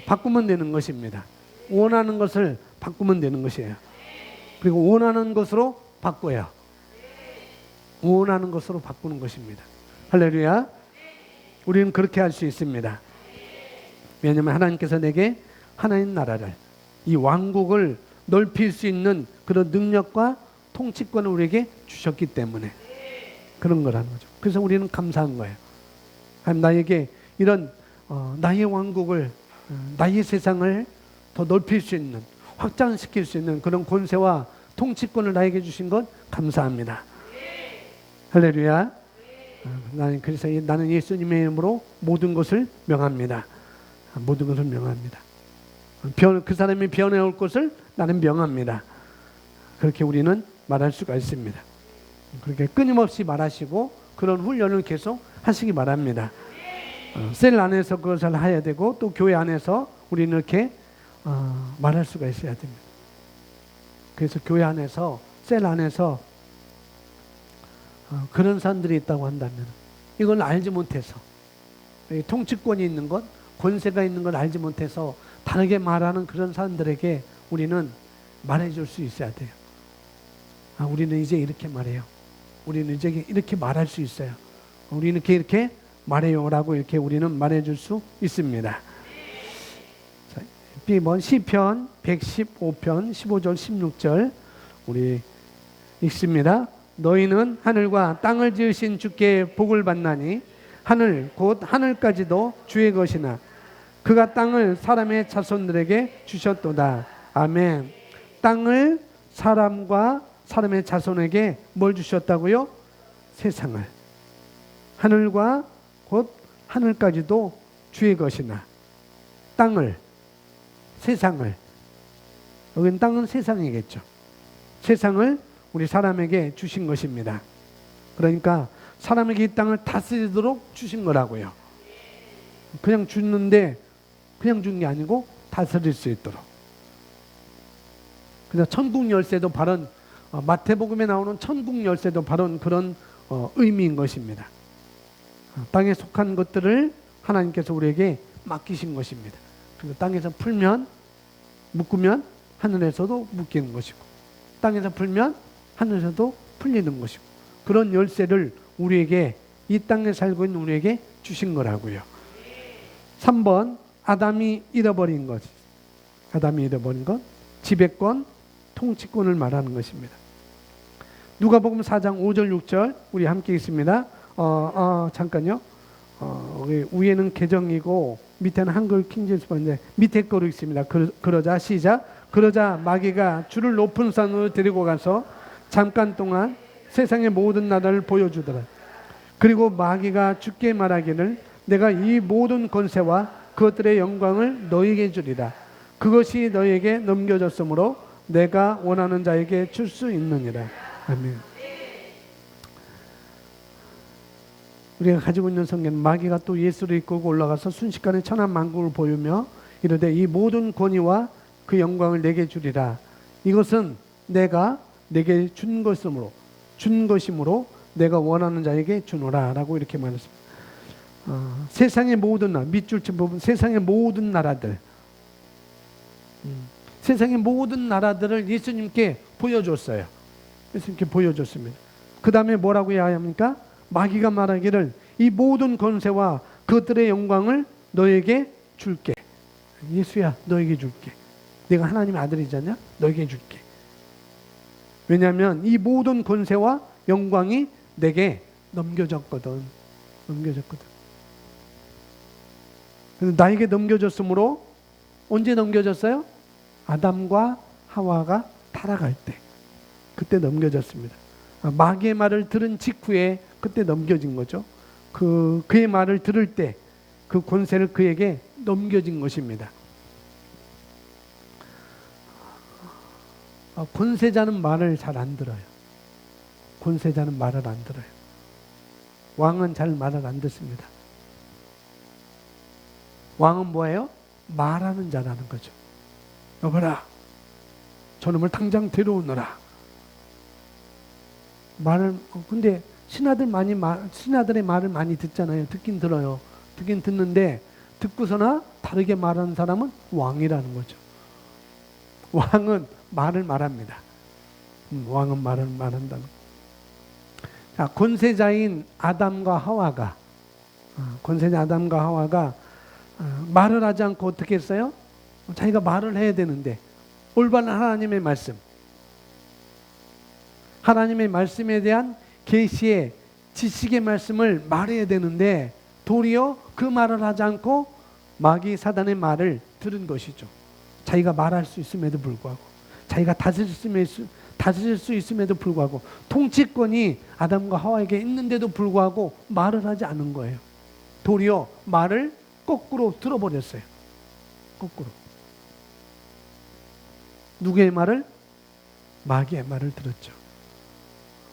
바꾸면 되는 것입니다. 원하는 것을 바꾸면 되는 것이에요. 그리고 원하는 것으로 바꿔요. 원하는 것으로 바꾸는 것입니다. 할렐루야. 우리는 그렇게 할 수 있습니다. 왜냐하면 하나님께서 내게 하나님 나라를, 이 왕국을 넓힐 수 있는 그런 능력과 통치권을 우리에게 주셨기 때문에 그런 거라는 거죠. 그래서 우리는 감사한 거예요. 하나님 나에게 이런 나의 왕국을, 나의 세상을 더 넓힐 수 있는, 확장시킬 수 있는 그런 권세와 통치권을 나에게 주신 것 감사합니다. 할렐루야. 그래서 나는 예수님의 이름으로 모든 것을 명합니다. 모든 것을 명합니다. 그 사람이 변해올 것을 나는 명합니다. 그렇게 우리는 말할 수가 있습니다. 그렇게 끊임없이 말하시고 그런 훈련을 계속 하시기 바랍니다. 셀 안에서 그것을 해야 되고 또 교회 안에서 우리는 이렇게 말할 수가 있어야 됩니다. 그래서 교회 안에서, 셀 안에서 그런 사람들이 있다고 한다면 이걸 알지 못해서, 통치권이 있는 것, 권세가 있는 걸 알지 못해서 다르게 말하는 그런 사람들에게 우리는 말해줄 수 있어야 돼요. 우리는 이제 이렇게 말해요. 우리는 이제 이렇게 말할 수 있어요. 우리는 이렇게 말해요 라고 이렇게 우리는 말해줄 수 있습니다. B번 시편 115편 15절 16절 우리 읽습니다. 너희는 하늘과 땅을 지으신 주께 복을 받나니 하늘 곧 하늘까지도 주의 것이나 그가 땅을 사람의 자손들에게 주셨도다. 아멘. 땅을 사람과 사람의 자손에게 뭘 주셨다고요? 세상을. 하늘과 곧 하늘까지도 주의 것이나 땅을, 세상을, 여기는 땅은 세상이겠죠. 세상을 우리 사람에게 주신 것입니다. 그러니까 사람에게 이 땅을 다스리도록 주신 거라고요. 그냥 주는데 그냥 준 게 아니고 다스릴 수 있도록. 그래서 천국 열쇠도 바로 마태복음에 나오는 천국 열쇠도 바로 그런 의미인 것입니다. 땅에 속한 것들을 하나님께서 우리에게 맡기신 것입니다. 그래서 땅에서 풀면, 묶으면 하늘에서도 묶이는 것이고 땅에서 풀면 하늘에서도 풀리는 것이고 그런 열쇠를 우리에게, 이 땅에 살고 있는 우리에게 주신 거라고요. 3번 아담이 잃어버린 것. 아담이 잃어버린 것, 지배권, 통치권을 말하는 것입니다. 누가복음 4장 5절 6절 우리 함께 읽습니다. 잠깐요. 위에는 개정이고 밑에는 한글 킹제임스 번인데 밑에 거로 읽습니다. 그러자 시작. 그러자 마귀가 주를 높은 산으로 데리고 가서 잠깐 동안 세상의 모든 나라를 보여주더라. 그리고 마귀가 주께 말하기를 내가 이 모든 권세와 그것들의 영광을 너에게 주리라. 그것이 너에게 넘겨졌으므로 내가 원하는 자에게 줄 수 있느니라. 아멘. 우리가 가지고 있는 성경, 마귀가 또 예수를 이끌고 올라가서 순식간에 천한 만국을 보이며 이르되 이 모든 권위와 그 영광을 내게 주리라. 이것은 내가 내게 준 것이므로 내가 원하는 자에게 주노라 라고 이렇게 말했습니다. 세상의 모든 밑줄 친 부분, 세상의 모든 나라들, 세상의 모든 나라들을 예수님께 보여줬어요. 예수님께 보여줬습니다. 그 다음에 뭐라고 해야 합니까? 마귀가 말하기를 이 모든 권세와 그것들의 영광을 너에게 줄게. 예수야, 너에게 줄게. 내가 하나님의 아들이잖냐? 너에게 줄게. 왜냐하면 이 모든 권세와 영광이 내게 넘겨졌거든. 그래서 나에게 넘겨졌으므로 언제 넘겨졌어요? 아담과 하와가 타락할 때, 그때 넘겨졌습니다. 마귀의 말을 들은 직후에 그때 넘겨진 거죠. 그의 말을 들을 때 그 권세를 그에게 넘겨진 것입니다. 권세자는 말을 잘 안 들어요. 권세자는 말을 안 들어요. 왕은 잘 말을 안 듣습니다. 왕은 뭐예요? 말하는 자라는 거죠. 여보라, 저놈을 당장 데려오너라. 근데 신하들의 말을 많이 듣잖아요. 듣긴 들어요. 듣긴 듣는데 듣고서나 다르게 말하는 사람은 왕이라는 거죠. 왕은 말을 말합니다. 왕은 말을 말한다는. 자, 권세자인 아담과 하와가 말을 하지 않고 어떻게 했어요? 자기가 말을 해야 되는데 올바른 하나님의 말씀에 대한 계시의 지식의 말씀을 말해야 되는데 도리어 그 말을 하지 않고 마귀 사단의 말을 들은 것이죠. 자기가 말할 수 있음에도 불구하고, 자기가 다스릴 수 있음에도 불구하고, 통치권이 아담과 하와에게 있는데도 불구하고 말을 하지 않은 거예요. 도리어 말을 거꾸로 들어버렸어요. 거꾸로. 누구의 말을? 마귀의 말을 들었죠.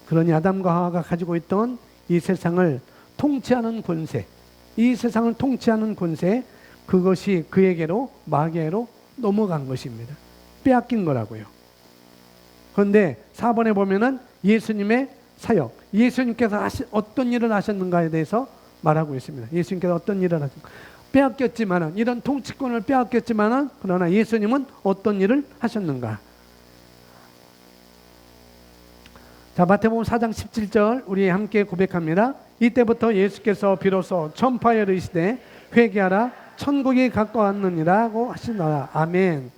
그러니 아담과 하와가 가지고 있던 이 세상을 통치하는 권세, 그것이 그에게로, 마귀에게로 넘어간 것입니다. 빼앗긴 거라고요. 그런데 4번에 보면은 예수님의 사역, 예수님께서 어떤 일을 하셨는가에 대해서 말하고 있습니다. 예수님께서 어떤 일을 하셨는가. 빼앗겼지만은, 이런 통치권을 빼앗겼지만은, 그러나 예수님은 어떤 일을 하셨는가. 자, 마태복음 4장 17절 우리 함께 고백합니다. 이때부터 예수께서 비로소 전파에 이르시되 회개하라 천국이 가까웠느니라고 하시노라. 아멘.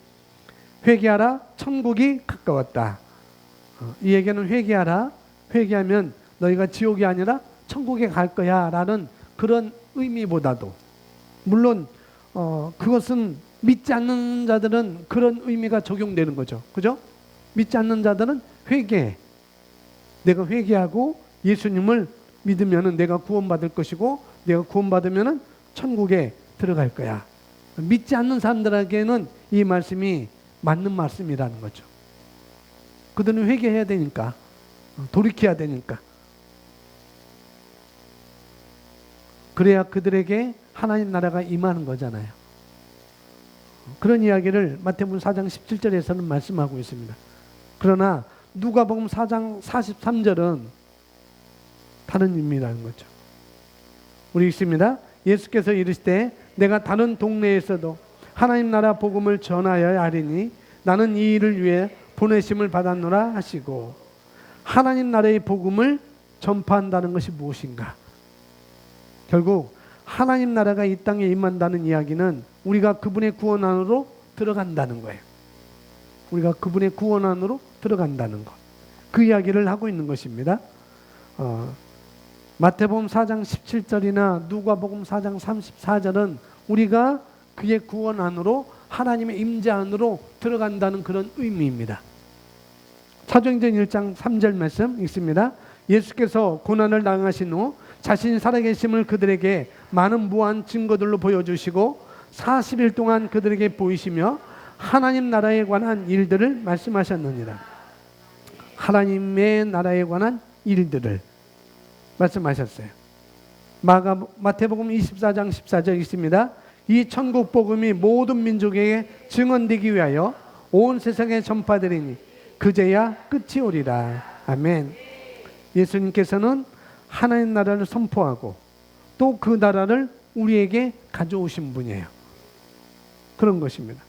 회개하라 천국이 가까웠다. 이 얘기는 회개하면 너희가 지옥이 아니라 천국에 갈 거야 라는 그런 의미보다도, 물론 그것은 믿지 않는 자들은 그런 의미가 적용되는 거죠. 그죠? 믿지 않는 자들은 내가 회개하고 예수님을 믿으면 내가 구원받을 것이고, 내가 구원받으면 천국에 들어갈 거야. 믿지 않는 사람들에게는 이 말씀이 맞는 말씀이라는 거죠. 그들은 회개해야 되니까, 돌이켜야 되니까. 그래야 그들에게 하나님 나라가 임하는 거잖아요. 그런 이야기를 마태복음 4장 17절에서는 말씀하고 있습니다. 그러나 누가복음 4장 43절은 다른 의미라는 거죠. 우리 읽습니다. 예수께서 이르시되 내가 다른 동네에서도 하나님 나라 복음을 전하여야 하리니 나는 이 일을 위해 보내심을 받았노라 하시고, 하나님 나라의 복음을 전파한다는 것이 무엇인가? 결국 하나님 나라가 이 땅에 임한다는 이야기는 우리가 그분의 구원 안으로 들어간다는 거예요. 우리가 그분의 구원 안으로 들어간다는 것, 그 이야기를 하고 있는 것입니다. 마태복음 4장 17절이나 누가복음 4장 34절은 우리가 그의 구원 안으로, 하나님의 임재 안으로 들어간다는 그런 의미입니다. 사도행전 1장 3절 말씀 읽습니다. 예수께서 고난을 당하신 후 자신이 살아계심을 그들에게 많은 무한 증거들로 보여주시고 40일 동안 그들에게 보이시며 하나님 나라에 관한 일들을 말씀하셨느니라. 하나님의 나라에 관한 일들을 말씀하셨어요. 마태복음 24장 14절 있습니다. 이 천국 복음이 모든 민족에게 증언되기 위하여 온 세상에 전파되리니 그제야 끝이 오리라. 아멘. 예수님께서는 하나님 나라를 선포하고 또 그 나라를 우리에게 가져오신 분이에요. 그런 것입니다.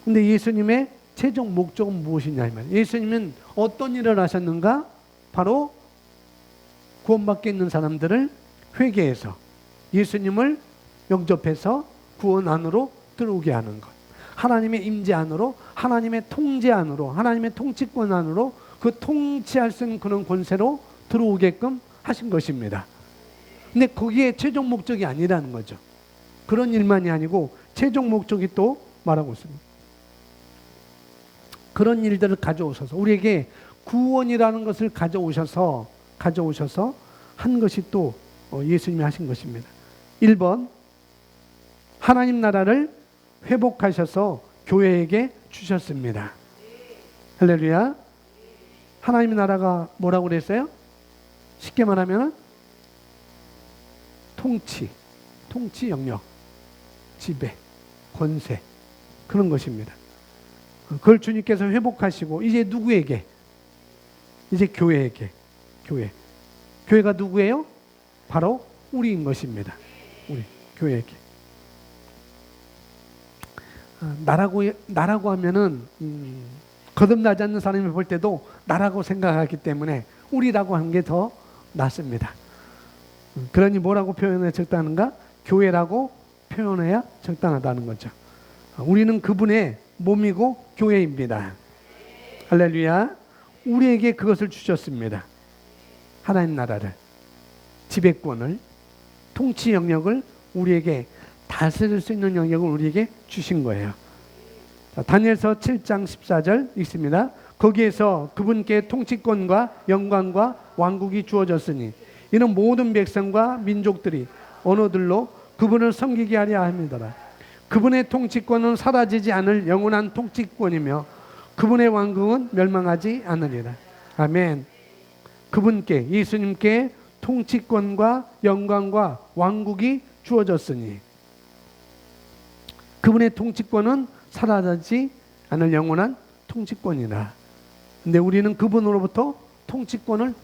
근데 예수님의 최종 목적은 무엇이냐 이 말이에요. 예수님은 어떤 일을 하셨는가? 바로 구원받게 있는 사람들을 회개해서 예수님을 영접해서 구원 안으로 들어오게 하는 것. 하나님의 임재 안으로, 하나님의 통제 안으로, 하나님의 통치권 안으로 그 통치할 수 있는 그런 권세로 들어오게끔 하신 것입니다. 근데 거기에 최종 목적이 아니라는 거죠. 그런 일만이 아니고 최종 목적이 또 말하고 있습니다. 그런 일들을 가져오셔서 우리에게 구원이라는 것을 가져오셔서 한 것이 또 예수님이 하신 것입니다. 1번 하나님 나라를 회복하셔서 교회에게 주셨습니다. 할렐루야. 하나님 나라가 뭐라고 그랬어요? 쉽게 말하면 통치 영역, 지배, 권세 그런 것입니다. 그걸 주님께서 회복하시고 이제 누구에게? 이제 교회에게. 교회가 누구예요? 바로 우리인 것입니다. 우리 교회에게. 나라고 하면은 거듭나지 않는 사람이 볼 때도 나라고 생각하기 때문에 우리라고 하는 게 더 낫습니다. 그러니 뭐라고 표현해야 적당한가? 교회라고 표현해야 적당하다는 거죠. 우리는 그분의 몸이고 교회입니다. 할렐루야. 우리에게 그것을 주셨습니다. 하나님 나라를, 지배권을, 통치 영역을 우리에게 다스릴 수 있는 영역을 우리에게 주신 거예요. 다니엘서 7장 14절 읽습니다. 거기에서 그분께 통치권과 영광과 왕국이 주어졌으니 이는 모든 백성과 민족들이 언어들로 그분을 섬기게 하려 함이더라. 그분의 통치권은 사라지지 않을 영원한 통치권이며 그분의 왕국은 멸망하지 않으리라. 아멘. 그분께, 예수님께 통치권과 영광과 왕국이 주어졌으니 그분의 통치권은 사라지지 않을 영원한 통치권이라. 근데 우리는 그분으로부터 통치권을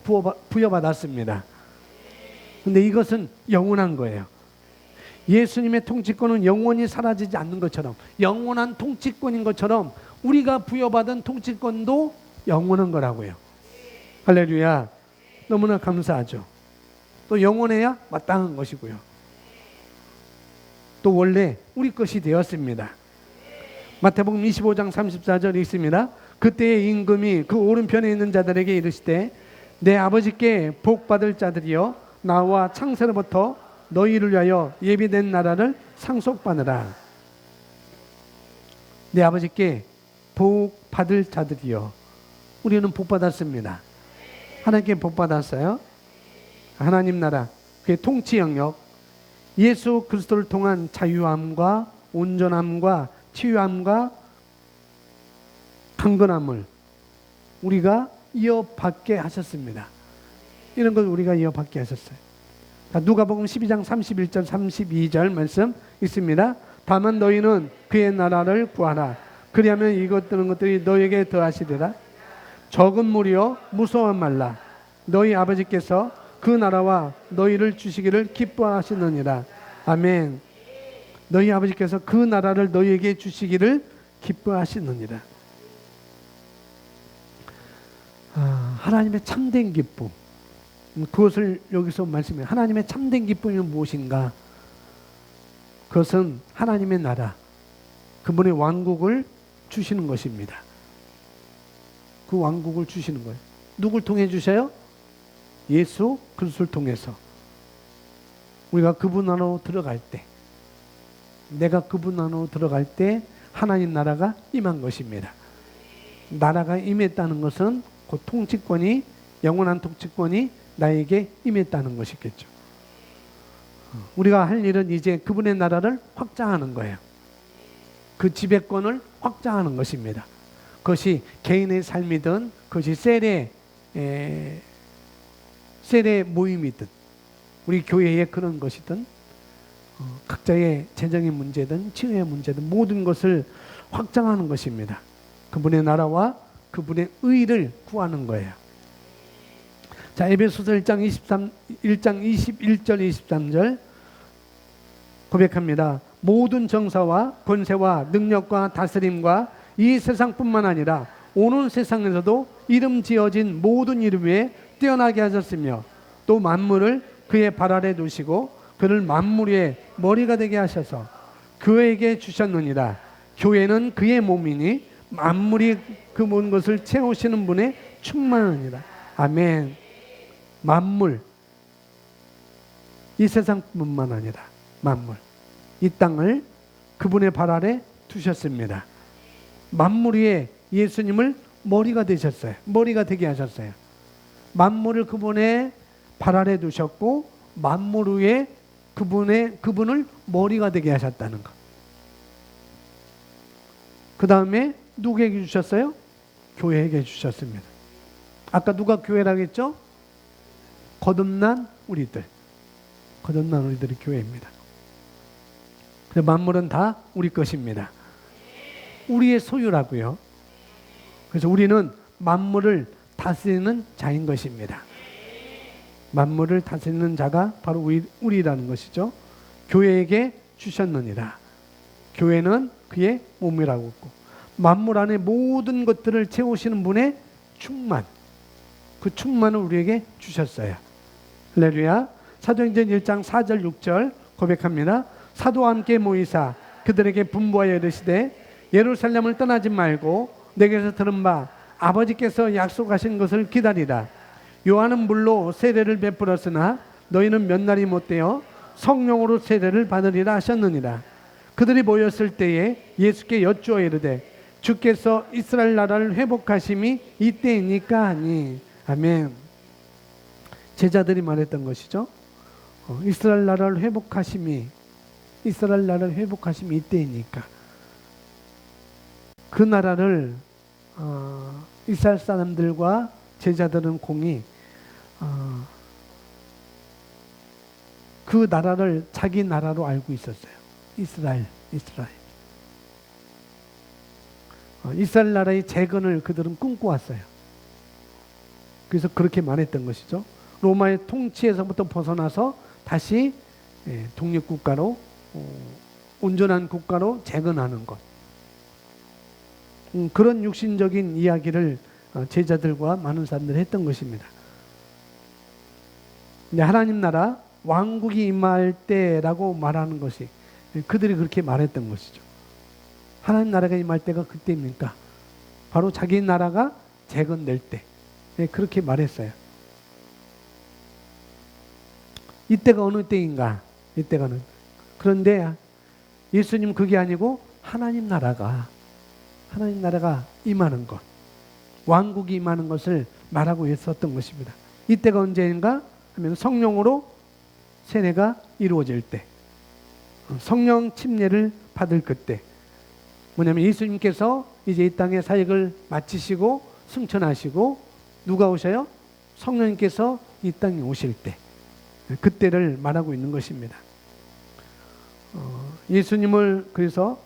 부여받았습니다. 근데 이것은 영원한 거예요. 예수님의 통치권은 영원히 사라지지 않는 것처럼, 영원한 통치권인 것처럼 우리가 부여받은 통치권도 영원한 거라고요. 할렐루야. 너무나 감사하죠. 또 영원해야 마땅한 것이고요. 또 원래 우리 것이 되었습니다. 마태복음 25장 34절 있습니다. 그때의 임금이 그 오른편에 있는 자들에게 이르시되 내 아버지께 복받을 자들이여 나와 창세로부터 너희를 위하여 예비된 나라를 상속받으라. 내 아버지께 복받을 자들이여. 우리는 복받았습니다. 하나님께 복받았어요. 하나님 나라, 그의 통치 영역, 예수 그리스도를 통한 자유함과 온전함과 치유함과 강건함을 우리가 이어받게 하셨습니다. 이런 걸 우리가 이어받게 하셨어요. 누가복음 12장 31절 32절 말씀 있습니다. 다만 너희는 그의 나라를 구하라. 그리하면 이것들은 것들이 너희에게 더하시리라. 적은 무리여 무서워 말라. 너희 아버지께서 그 나라와 너희를 주시기를 기뻐하시느니라. 아멘. 너희 아버지께서 그 나라를 너희에게 주시기를 기뻐하시느니라. 하나님의 참된 기쁨, 그것을 여기서 말씀해요. 하나님의 참된 기쁨이 무엇인가? 그것은 하나님의 나라, 그분의 왕국을 주시는 것입니다. 그 왕국을 주시는 거예요. 누굴 통해 주셔요? 예수 그리스도를 통해서. 우리가 그분 안으로 들어갈 때, 내가 그분 안으로 들어갈 때 하나님 나라가 임한 것입니다. 나라가 임했다는 것은 그 통치권이, 영원한 통치권이 나에게 임했다는 것이겠죠. 우리가 할 일은 이제 그분의 나라를 확장하는 거예요. 그 지배권을 확장하는 것입니다. 그것이 개인의 삶이든, 그것이 셀의 모임이든, 우리 교회의 그런 것이든, 각자의 재정의 문제든 치유의 문제든 모든 것을 확장하는 것입니다. 그분의 나라와 그분의 의를 구하는 거예요. 자, 에베소서 1장 21절 23절 고백합니다. 모든 정사와 권세와 능력과 다스림과 이 세상뿐만 아니라 오는 세상에서도 이름 지어진 모든 이름 위에 뛰어나게 하셨으며 또 만물을 그의 발 아래 두시고 그를 만물 위에 머리가 되게 하셔서 그에게 주셨느니라. 교회는 그의 몸이니 만물이 그 모든 것을 채우시는 분의 충만하니라. 아멘. 만물, 이 세상뿐만 아니라 만물, 이 땅을 그분의 발 아래 두셨습니다. 만물 위에 예수님을 머리가 되셨어요. 머리가 되게 하셨어요. 만물을 그분의 발 아래 두셨고 만물 위에 그분을 머리가 되게 하셨다는 것. 그 다음에 누구에게 주셨어요? 교회에게 주셨습니다. 아까 누가 교회라고 했죠? 거듭난 우리들. 거듭난 우리들이 교회입니다. 만물은 다 우리 것입니다. 우리의 소유라고요. 그래서 우리는 만물을 다스리는 자인 것입니다. 만물을 다스리는 자가 바로 우리라는 것이죠. 교회에게 주셨느니라. 교회는 그의 몸이라고 했고 만물 안에 모든 것들을 채우시는 분의 충만, 그 충만을 우리에게 주셨어요. 할렐루야. 사도행전 1장 4절 6절 고백합니다. 사도와 함께 모이사 그들에게 분부하여 이르시되 예루살렘을 떠나지 말고 내게서 들은 바 아버지께서 약속하신 것을 기다리라. 요한은 물로 세례를 베풀었으나 너희는 몇 날이 못되어 성령으로 세례를 받으리라 하셨느니라. 그들이 모였을 때에 예수께 여쭈어 이르되 주께서 이스라엘 나라를 회복하심이 이때이니까 하니. 아멘. 제자들이 말했던 것이죠. 이스라엘 나라를 회복하심이 이때이니까. 그 나라를 이스라엘 사람들과 제자들은 공이 그 나라를 자기 나라로 알고 있었어요. 이스라엘. 이스라엘 나라의 재건을 그들은 꿈꿔왔어요. 그래서 그렇게 말했던 것이죠. 로마의 통치에서부터 벗어나서 다시 독립국가로 온전한 국가로 재건하는 것. 그런 육신적인 이야기를 제자들과 많은 사람들이 했던 것입니다. 근데 하나님 나라 왕국이 임할 때라고 말하는 것이 그들이 그렇게 말했던 것이죠. 하나님 나라가 임할 때가 그때입니까? 바로 자기 나라가 재건될 때. 그렇게 말했어요. 이때가 어느 때인가? 이때가는. 그런데 예수님 그게 아니고 하나님 나라가 임하는 것, 왕국이 임하는 것을 말하고 있었던 것입니다. 이때가 언제인가 하면 성령으로 세례가 이루어질 때, 성령 침례를 받을 그때. 뭐냐면 예수님께서 이제 이 땅의 사역을 마치시고 승천하시고 누가 오셔요? 성령님께서 이 땅에 오실 때, 그때를 말하고 있는 것입니다. 예수님을 그래서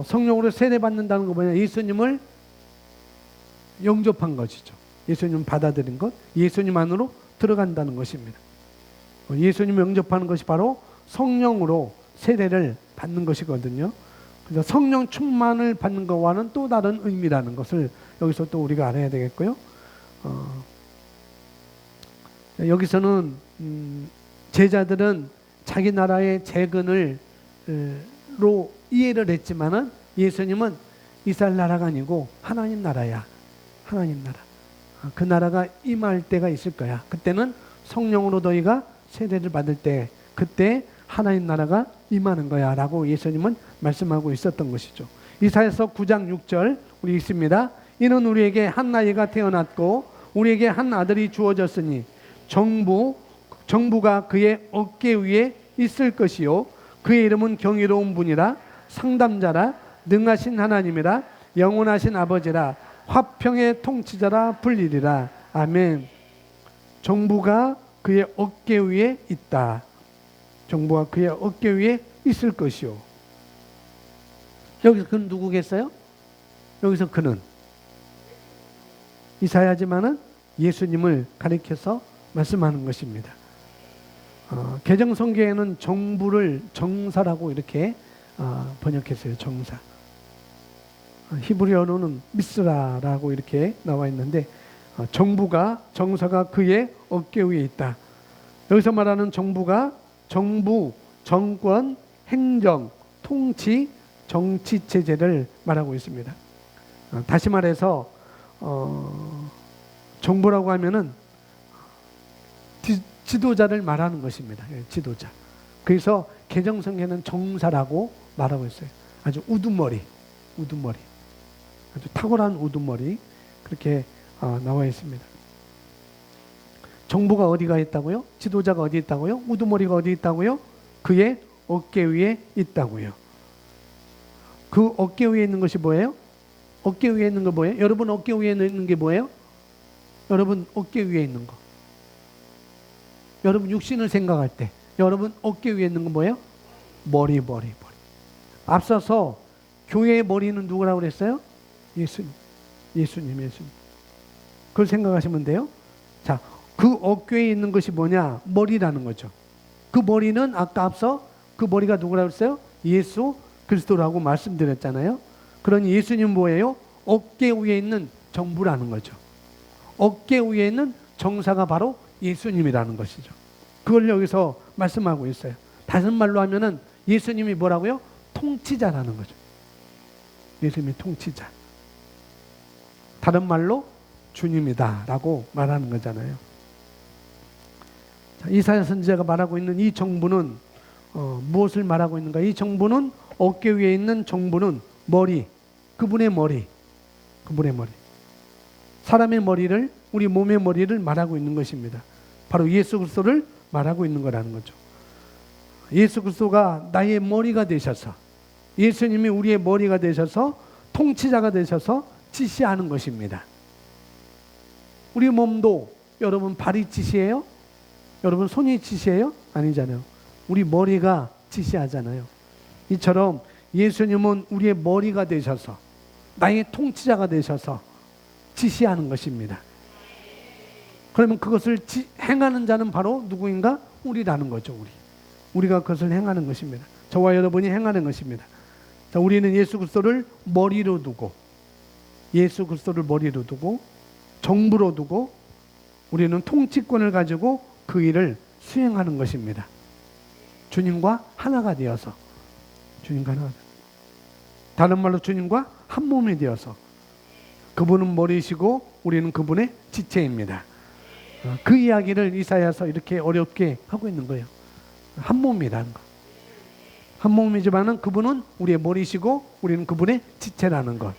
성령으로 세례받는다는 거 뭐냐? 예수님을 영접한 것이죠. 예수님 받아들인 것, 예수님 안으로 들어간다는 것입니다. 예수님을 영접하는 것이 바로 성령으로 세례를 받는 것이거든요. 그래서 성령 충만을 받는 것과는 또 다른 의미라는 것을 여기서 또 우리가 알아야 되겠고요. 여기서는 제자들은 자기 나라의 재건을 로 이해를 했지만은 예수님은 이스라엘 나라가 아니고 하나님 나라야. 하나님 나라. 그 나라가 임할 때가 있을 거야. 그때는 성령으로 너희가 세례를 받을 때, 그때 하나님 나라가 임하는 거야 라고 예수님은 말씀하고 있었던 것이죠. 이사야서 9장 6절 우리 읽습니다. 이는 우리에게 한 아이가 태어났고 우리에게 한 아들이 주어졌으니 정부가 그의 어깨 위에 있을 것이요 그의 이름은 경이로운 분이라 상담자라 능하신 하나님이라 영원하신 아버지라 화평의 통치자라 불리리라. 아멘. 정부가 그의 어깨 위에 있다. 정부가 그의 어깨 위에 있을 것이요. 여기서 그는 누구겠어요? 여기서 그는 이사야지만은 예수님을 가리켜서 말씀하는 것입니다. 개정성경에는 정부를 정사라고 이렇게 번역했어요. 정사. 히브리어로는 미스라라고 이렇게 나와 있는데 정사가 그의 어깨 위에 있다. 여기서 말하는 정부가 정부, 정권, 행정, 통치, 정치 체제를 말하고 있습니다. 다시 말해서 정부라고 하면은 지도자를 말하는 것입니다. 지도자. 그래서 개정성에는 정사라고 말하고 있어요. 아주 우두머리, 아주 탁월한 우두머리 그렇게 나와 있습니다. 정부가 어디가 있다고요? 지도자가 어디 있다고요? 우두머리가 어디 있다고요? 그의 어깨 위에 있다고요. 그 어깨 위에 있는 것이 뭐예요? 어깨 위에 있는 거 뭐예요? 여러분 어깨 위에 있는 게 뭐예요? 여러분 어깨 위에 있는 거. 여러분 육신을 생각할 때 여러분 어깨 위에 있는 건 뭐예요? 머리. 앞서서 교회의 머리는 누구라고 그랬어요? 예수님. 그걸 생각하시면 돼요. 자, 그 어깨에 있는 것이 뭐냐? 머리라는 거죠. 그 머리는 아까 앞서 그 머리가 누구라고 그랬어요? 예수 그리스도라고 말씀드렸잖아요. 그러니 예수님 뭐예요? 어깨 위에 있는 정부라는 거죠. 어깨 위에 있는 정사가 바로 예수님이라는 것이죠. 그걸 여기서 말씀하고 있어요. 다른 말로 하면은 예수님이 뭐라고요? 통치자라는 거죠. 예수님이 통치자. 다른 말로 주님이다라고 말하는 거잖아요. 자, 이사야 선지자가 말하고 있는 이 정부는 무엇을 말하고 있는가? 이 정부는 어깨 위에 있는 정부는 머리, 그분의 머리. 사람의 머리를, 우리 몸의 머리를 말하고 있는 것입니다. 바로 예수 그리스도를 말하고 있는 거라는 거죠. 예수 그리스도가 나의 머리가 되셔서, 예수님이 우리의 머리가 되셔서 통치자가 되셔서 지시하는 것입니다. 우리 몸도 여러분 발이 지시해요? 여러분 손이 지시해요? 아니잖아요. 우리 머리가 지시하잖아요. 이처럼 예수님은 우리의 머리가 되셔서 나의 통치자가 되셔서 지시하는 것입니다. 그러면 그것을 행하는 자는 바로 누구인가? 우리라는 거죠. 우리가 그것을 행하는 것입니다. 저와 여러분이 행하는 것입니다. 자, 우리는 예수 그리스도를 머리로 두고 정부로 두고 우리는 통치권을 가지고 그 일을 수행하는 것입니다. 주님과 하나가 되어서, 다른 말로 주님과 한 몸이 되어서, 그분은 머리시고 우리는 그분의 지체입니다. 그 이야기를 이사야서 이렇게 어렵게 하고 있는 거예요. 한 몸이라는 거. 한 몸이지만은 그분은 우리의 머리시고 우리는 그분의 지체라는 것.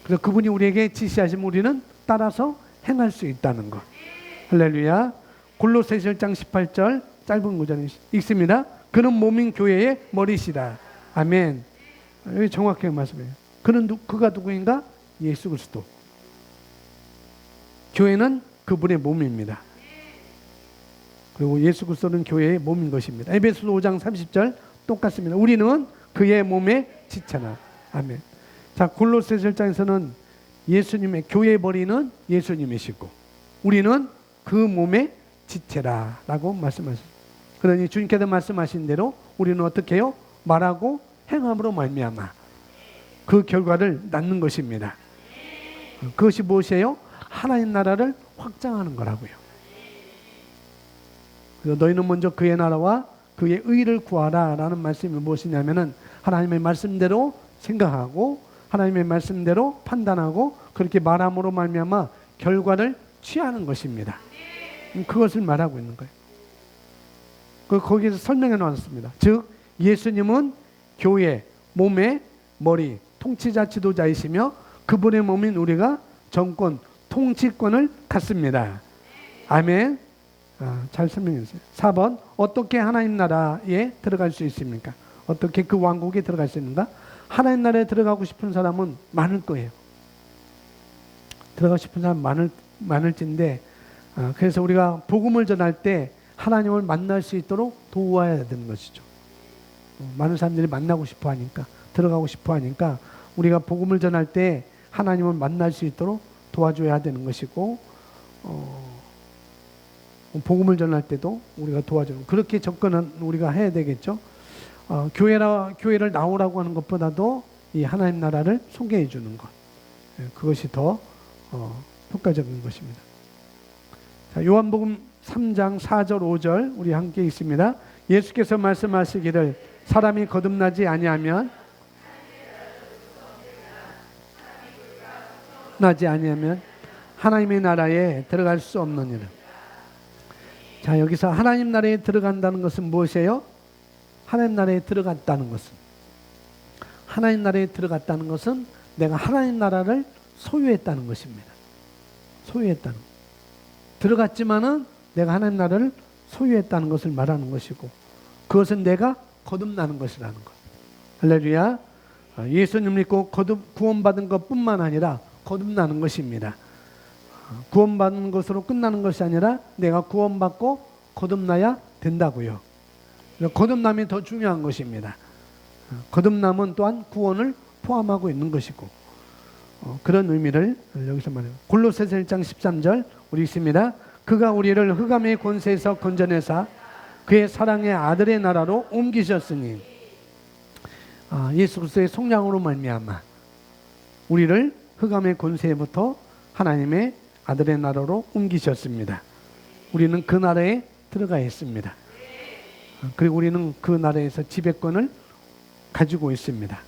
그래서 그분이 우리에게 지시하시면 우리는 따라서 행할 수 있다는 것. 할렐루야. 골로새서 1장 18절 짧은 구절이 읽습니다. 그는 몸인 교회의 머리시다. 아멘. 여기 정확하게 말씀해요. 그가 누구인가? 예수 그리스도. 교회는 그분의 몸입니다. 그리고 예수 그리스도는 교회의 몸인 것입니다. 에베소서 5장 30절 똑같습니다. 우리는 그의 몸의 지체나. 아멘. 자, 골로새서 1장에서는 예수님의 교회의 머리는 예수님이시고 우리는 그 몸의 지체라라고 말씀하셨습니다. 그러니 주님께서 말씀하신 대로 우리는 어떻게 해요? 말하고 행함으로 말미암아 그 결과를 낳는 것입니다. 그것이 무엇이에요? 하나님 나라를 확장하는 거라고요. 그래서 너희는 먼저 그의 나라와 그의 의를 구하라 라는 말씀이 무엇이냐면은 하나님의 말씀대로 생각하고 하나님의 말씀대로 판단하고 그렇게 말함으로 말미암아 결과를 취하는 것입니다. 그것을 말하고 있는 거예요. 거기에서 설명해 놓았습니다. 즉 예수님은 교회, 몸의 머리, 통치자, 지도자이시며 그분의 몸인 우리가 정권, 통치권을 갖습니다. 아멘. 잘 설명해 주세요. 4번 어떻게 하나님 나라에 들어갈 수 있습니까? 어떻게 그 왕국에 들어갈 수 있는가? 하나님 나라에 들어가고 싶은 사람은 많을 거예요. 들어가고 싶은 사람 많을진데 그래서 우리가 복음을 전할 때 하나님을 만날 수 있도록 도와야 되는 것이죠. 많은 사람들이 만나고 싶어 하니까, 들어가고 싶어 하니까 우리가 복음을 전할 때 하나님을 만날 수 있도록 도와줘야 되는 것이고, 복음을 전할 때도 우리가 도와주는, 그렇게 접근은 우리가 해야 되겠죠. 교회를 나오라고 하는 것보다도 이 하나님 나라를 소개해 주는 것, 그것이 더 효과적인 것입니다. 자, 요한복음 3장 4절 5절 우리 함께 읽습니다. 예수께서 말씀하시기를 사람이 거듭나지 아니하면 하나님의 나라에 들어갈 수 없느니라. 자, 여기서 하나님 나라에 들어간다는 것은 무엇이에요? 하나님 나라에 들어갔다는 것은 내가 하나님 나라를 소유했다는 것입니다. 소유했다는 것. 들어갔지만은 내가 하나님 나라를 소유했다는 것을 말하는 것이고, 그것은 내가 거듭나는 것이라는 것. 할렐루야. 예수님 믿고 구원받은 것뿐만 아니라 거듭나는 것입니다. 구원받는 것으로 끝나는 것이 아니라 내가 구원받고 거듭나야 된다고요. 거듭남이 더 중요한 것입니다. 거듭남은 또한 구원을 포함하고 있는 것이고, 그런 의미를 여기서 말해요. 골로새서 1장 13절 우리 읽습니다. 그가 우리를 흑암의 권세에서 건져내사 그의 사랑의 아들의 나라로 옮기셨으니, 예수 그리스도의 속량으로 말미암아 우리를 흑암의 권세부터 하나님의 아들의 나라로 옮기셨습니다. 우리는 그 나라에 들어가 있습니다. 그리고 우리는 그 나라에서 지배권을 가지고 있습니다.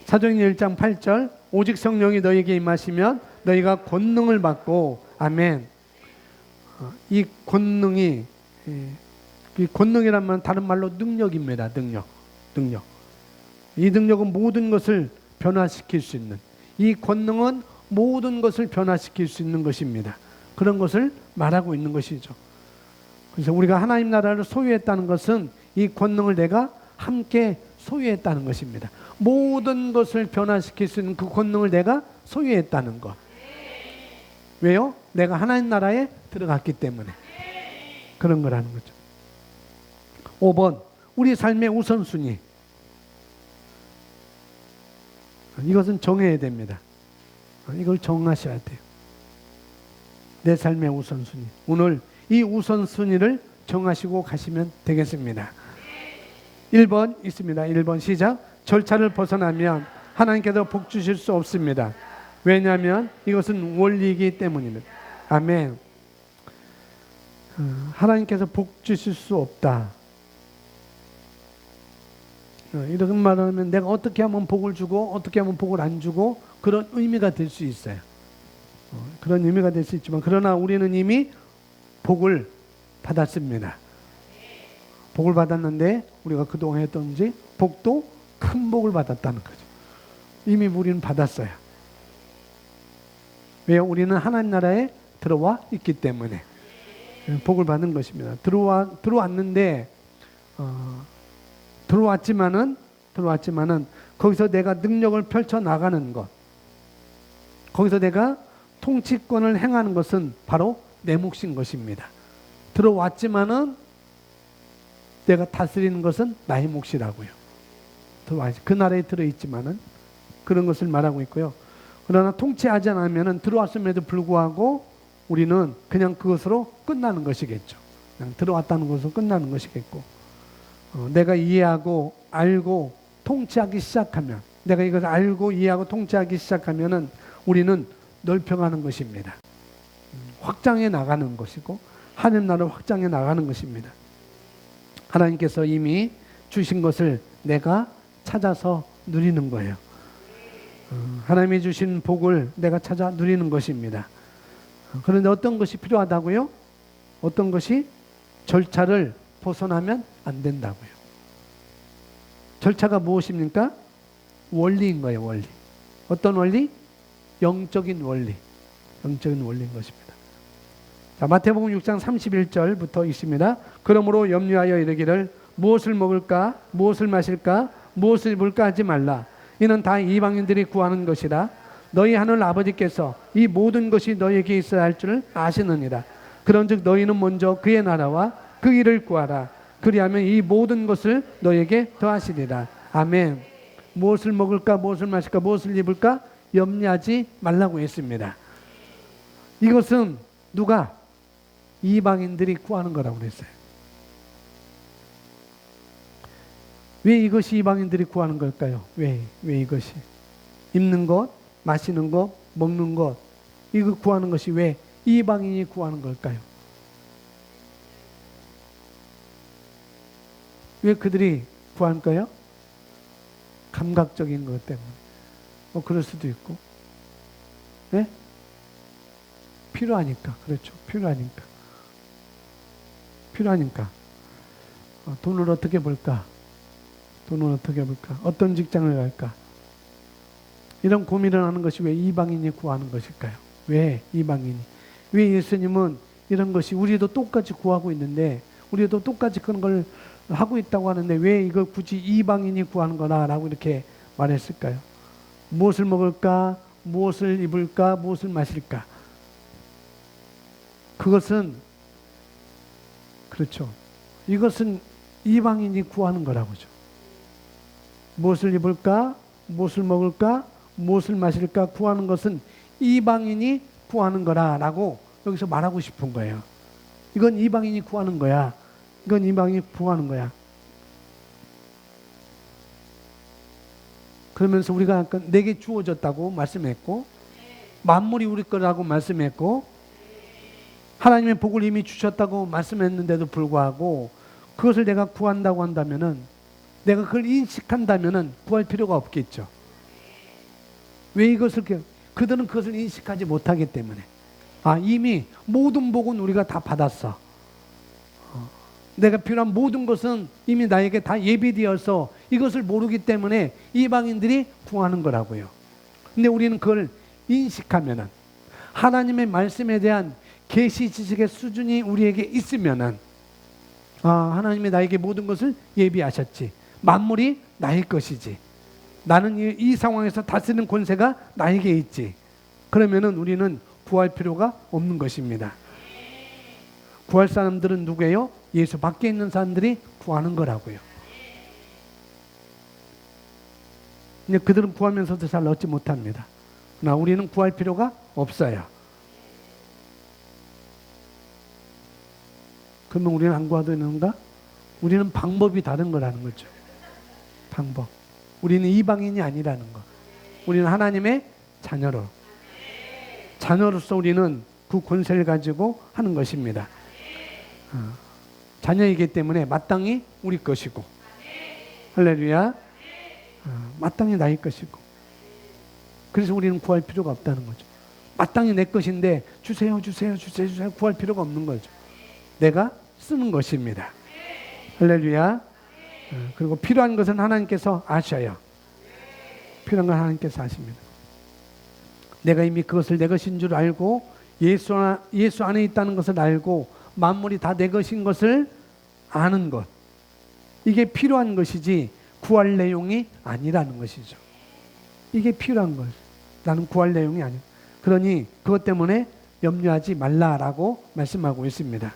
사도행전 1장 8절 오직 성령이 너희에게 임하시면 너희가 권능을 받고, 아멘. 이 권능이, 이 권능이란 말은 다른 말로 능력입니다. 능력. 이 능력은 모든 것을 변화시킬 수 있는, 이 권능은 모든 것을 변화시킬 수 있는 것입니다. 그런 것을 말하고 있는 것이죠. 그래서 우리가 하나님 나라를 소유했다는 것은 이 권능을 내가 함께 소유했다는 것입니다. 모든 것을 변화시킬 수 있는 그 권능을 내가 소유했다는 것. 왜요? 내가 하나님 나라에 들어갔기 때문에 그런 거라는 거죠. 5번, 우리 삶의 우선순위. 이것은 정해야 됩니다. 이걸 정하셔야 돼요. 내 삶의 우선순위. 오늘 이 우선순위를 정하시고 가시면 되겠습니다. 1번 있습니다. 1번 시작. 절차를 벗어나면 하나님께서 복 주실 수 없습니다. 왜냐하면 이것은 원리이기 때문입니다. 아멘. 하나님께서 복 주실 수 없다. 이런 말을 하면 내가 어떻게 하면 복을 주고 어떻게 하면 복을 안 주고 그런 의미가 될 수 있어요. 그런 의미가 될 수 있지만, 그러나 우리는 이미 복을 받았습니다. 복을 받았는데 우리가 그동안 했던지 복도 큰 복을 받았다는 거죠. 이미 우리는 받았어요. 왜요? 우리는 하나님 나라에 들어와 있기 때문에 복을 받는 것입니다. 들어왔는데 들어왔지만은 거기서 내가 능력을 펼쳐 나가는 것, 거기서 내가 통치권을 행하는 것은 바로 내 몫인 것입니다. 들어왔지만은 내가 다스리는 것은 나의 몫이라고요. 그 나라에 들어있지만은 그런 것을 말하고 있고요. 그러나 통치하지 않으면은 들어왔음에도 불구하고 우리는 그냥 그것으로 끝나는 것이겠죠. 그냥 들어왔다는 것으로 끝나는 것이겠고, 내가 이해하고 알고 통치하기 시작하면, 내가 이것을 알고 이해하고 통치하기 시작하면은 우리는 넓혀가는 것입니다. 확장해 나가는 것이고 하나님 나라를 확장해 나가는 것입니다. 하나님께서 이미 주신 것을 내가 찾아서 누리는 거예요. 하나님이 주신 복을 내가 찾아 누리는 것입니다. 그런데 어떤 것이 필요하다고요? 어떤 것이? 절차를 벗어나면 안 된다고요. 절차가 무엇입니까? 원리인 거예요. 원리. 어떤 원리? 영적인 원리. 영적인 원리인 것입니다. 자, 마태복음 6장 31절부터 있습니다. 그러므로 염려하여 이르기를 무엇을 먹을까? 무엇을 마실까? 무엇을 입을까 하지 말라. 이는 다 이방인들이 구하는 것이라. 너희 하늘 아버지께서 이 모든 것이 너희에게 있어야 할 줄 아시느니라. 그런즉 너희는 먼저 그의 나라와 그 일을 구하라. 그리하면 이 모든 것을 너에게 더하시리라. 아멘. 무엇을 먹을까, 무엇을 마실까, 무엇을 입을까 염려하지 말라고 했습니다. 이것은 누가? 이방인들이 구하는 거라고 그랬어요. 왜 이것이 이방인들이 구하는 걸까요? 왜 이것이? 입는 것, 마시는 것, 먹는 것, 이거 구하는 것이 왜 이방인이 구하는 걸까요? 왜 그들이 구할까요? 감각적인 것 때문에. 그럴 수도 있고. 네? 필요하니까. 그렇죠. 필요하니까. 돈을 어떻게 벌까? 어떤 직장을 갈까? 이런 고민을 하는 것이 왜 이방인이 구하는 것일까요? 왜 이방인이? 왜 예수님은 이런 것이 우리도 똑같이 구하고 있는데, 우리도 똑같이 그런 걸 하고 있다고 하는데 왜 이걸 굳이 이방인이 구하는 거라고 이렇게 말했을까요? 무엇을 먹을까? 무엇을 입을까? 무엇을 마실까? 그것은 그렇죠. 이것은 이방인이 구하는 거라고죠. 무엇을 입을까? 무엇을 먹을까? 무엇을 마실까? 구하는 것은 이방인이 구하는 거라라고 여기서 말하고 싶은 거예요. 이건 이방인이 구하는 거야. 이건 이방인이 구하는 거야. 그러면서 우리가 아까 내게 주어졌다고 말씀했고, 만물이 우리 거라고 말씀했고, 하나님의 복을 이미 주셨다고 말씀했는데도 불구하고 그것을 내가 구한다고 한다면은, 내가 그걸 인식한다면은 구할 필요가 없겠죠. 왜 이것을, 그들은 그것을 인식하지 못하기 때문에. 이미 모든 복은 우리가 다 받았어. 내가 필요한 모든 것은 이미 나에게 다 예비되어서 이것을 모르기 때문에 이방인들이 구하는 거라고요. 근데 우리는 그걸 인식하면은, 하나님의 말씀에 대한 계시 지식의 수준이 우리에게 있으면은, 하나님이 나에게 모든 것을 예비하셨지. 만물이 나의 것이지. 나는 이 상황에서 다스리는 권세가 나에게 있지. 그러면은 우리는 구할 필요가 없는 것입니다. 구할 사람들은 누구예요? 예수 밖에 있는 사람들이 구하는 거라고요. 근데 그들은 구하면서도 잘 얻지 못합니다. 그러나 우리는 구할 필요가 없어요. 그러면 우리는 안 구해도 되는가? 우리는 방법이 다른 거라는 거죠. 방법. 우리는 이방인이 아니라는 것. 우리는 하나님의 자녀로서 우리는 그 권세를 가지고 하는 것입니다. 자녀이기 때문에 마땅히 우리 것이고, 할렐루야, 마땅히 나의 것이고, 그래서 우리는 구할 필요가 없다는 거죠. 마땅히 내 것인데 주세요 구할 필요가 없는 거죠. 내가 쓰는 것입니다. 할렐루야. 그리고 필요한 것은 하나님께서 아셔요. 필요한 건 하나님께서 아십니다. 내가 이미 그것을 내 것인 줄 알고 예수 안에 있다는 것을 알고 만물이 다 내 것인 것을 아는 것, 이게 필요한 것이지 구할 내용이 아니라는 것이죠. 이게 필요한 것. 나는 구할 내용이 아니야. 그러니 그것 때문에 염려하지 말라라고 말씀하고 있습니다.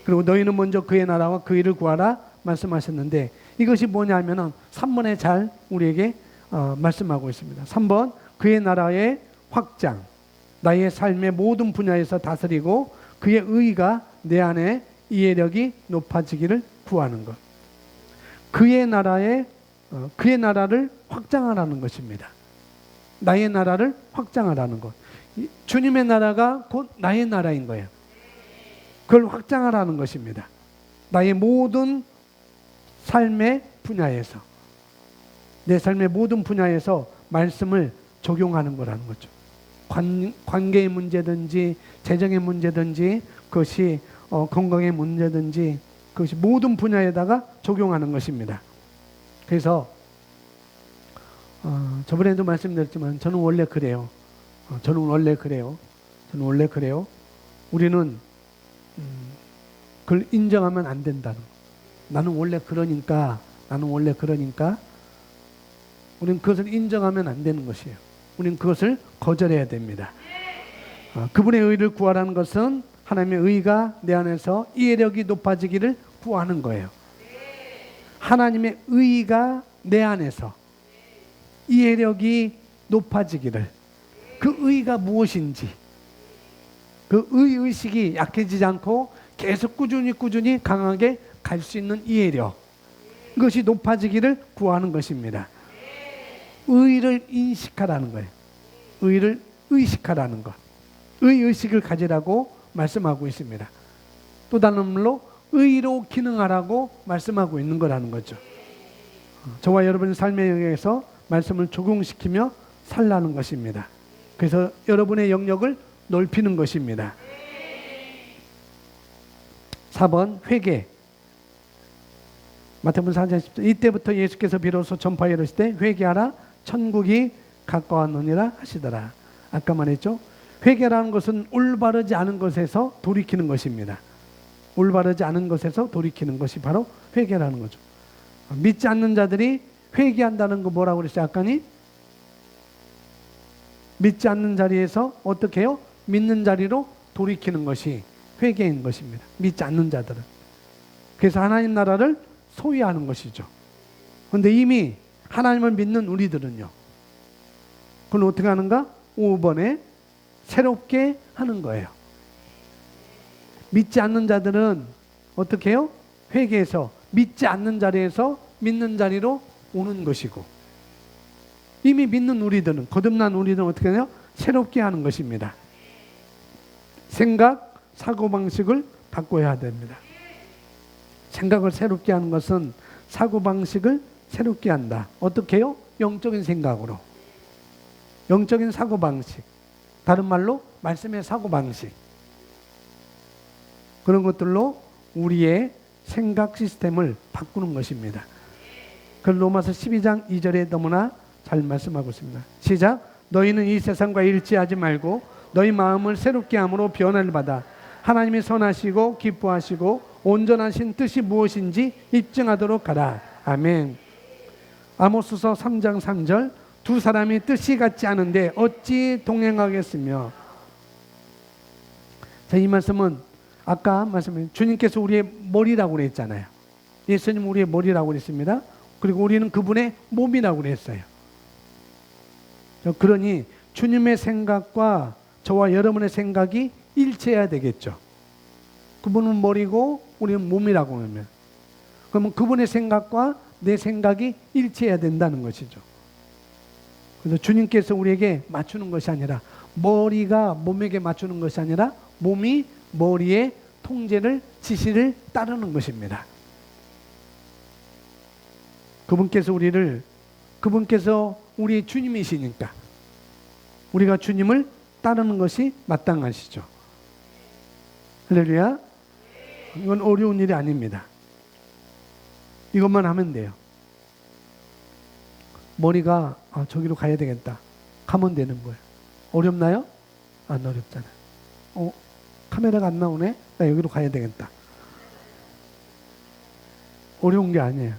그리고 너희는 먼저 그의 나라와 그 일을 구하라 말씀하셨는데, 이것이 뭐냐면은 3번에 잘 우리에게 말씀하고 있습니다. 3번, 그의 나라의 확장, 나의 삶의 모든 분야에서 다스리고 그의 의가 내 안에 이해력이 높아지기를 구하는 것. 그의 나라를 확장하라는 것입니다. 나의 나라를 확장하라는 것. 주님의 나라가 곧 나의 나라인 거예요. 그걸 확장하라는 것입니다. 나의 모든 삶의 분야에서, 내 삶의 모든 분야에서 말씀을 적용하는 거라는 거죠. 관계의 문제든지 재정의 문제든지 그것이 건강의 문제든지 그것이 모든 분야에다가 적용하는 것입니다. 그래서 저번에도 말씀드렸지만 저는 원래 그래요. 우리는 그걸 인정하면 안 된다는 거. 나는 원래 그러니까 우리는 그것을 인정하면 안 되는 것이에요. 우리는 그것을 거절해야 됩니다. 그분의 의를 구하라는 것은 하나님의 의가 내 안에서 이해력이 높아지기를 구하는 거예요. 하나님의 의가 내 안에서 이해력이 높아지기를, 그 의가 무엇인지, 그 의의식이 약해지지 않고 계속 꾸준히 강하게 갈 수 있는 이해력, 그것이 높아지기를 구하는 것입니다. 의를 인식하라는 거예요. 의를 의식하라는 것, 의의식을 가지라고 말씀하고 있습니다. 또 다른 말로 의로 기능하라고 말씀하고 있는 거라는 거죠. 저와 여러분의 삶에 의해서 말씀을 적용시키며 살라는 것입니다. 그래서 여러분의 영역을 넓히는 것입니다. 4번 회개. 마태복음 4장 10절, 이때부터 예수께서 비로소 전파하여 이르시되 회개하라 천국이 가까웠느니라 하시더라. 아까 말했죠. 회개라는 것은 올바르지 않은 것에서 돌이키는 것입니다. 올바르지 않은 것에서 돌이키는 것이 바로 회개라는 거죠. 믿지 않는 자들이 회개한다는 거 뭐라고 그랬어요? 아까니? 믿지 않는 자리에서 어떻게 해요? 믿는 자리로 돌이키는 것이 회개인 것입니다. 믿지 않는 자들은. 그래서 하나님 나라를 소유하는 것이죠. 그런데 이미 하나님을 믿는 우리들은요, 그건 어떻게 하는가? 5번에 새롭게 하는 거예요. 믿지 않는 자들은 어떻게 해요? 회개해서 믿지 않는 자리에서 믿는 자리로 오는 것이고, 이미 믿는 우리들은, 거듭난 우리들은 어떻게 해요? 새롭게 하는 것입니다. 생각, 사고방식을 바꿔야 됩니다. 생각을 새롭게 하는 것은 사고방식을 새롭게 한다. 어떻게 해요? 영적인 생각으로. 영적인 사고방식. 다른 말로 말씀의 사고방식. 그런 것들로 우리의 생각 시스템을 바꾸는 것입니다. 그 로마서 12장 2절에 너무나 잘 말씀하고 있습니다. 시작. 너희는 이 세상과 일치하지 말고 너희 마음을 새롭게 함으로 변화를 받아 하나님이 선하시고 기뻐하시고 온전하신 뜻이 무엇인지 입증하도록 하라. 아멘. 아모스서 3장 3절, 두 사람이 뜻이 같지 않은데 어찌 동행하겠으며. 자, 이 말씀은 아까 말씀해 주님께서 우리의 머리라고 그랬잖아요. 예수님 우리의 머리라고 그랬습니다. 그리고 우리는 그분의 몸이라고 그랬어요. 그러니 주님의 생각과 저와 여러분의 생각이 일치해야 되겠죠. 그분은 머리고 우리는 몸이라고 하면, 그러면 그분의 생각과 내 생각이 일치해야 된다는 것이죠. 그래서 주님께서 우리에게 맞추는 것이 아니라, 머리가 몸에게 맞추는 것이 아니라 몸이 머리의 통제를, 지시를 따르는 것입니다. 그분께서 우리의 주님이시니까 우리가 주님을 따르는 것이 마땅하시죠. 할렐루야. 이건 어려운 일이 아닙니다. 이것만 하면 돼요. 머리가 저기로 가야 되겠다. 가면 되는 거예요. 어렵나요? 안 어렵잖아요. 카메라가 안 나오네? 나 여기로 가야 되겠다. 어려운 게 아니에요.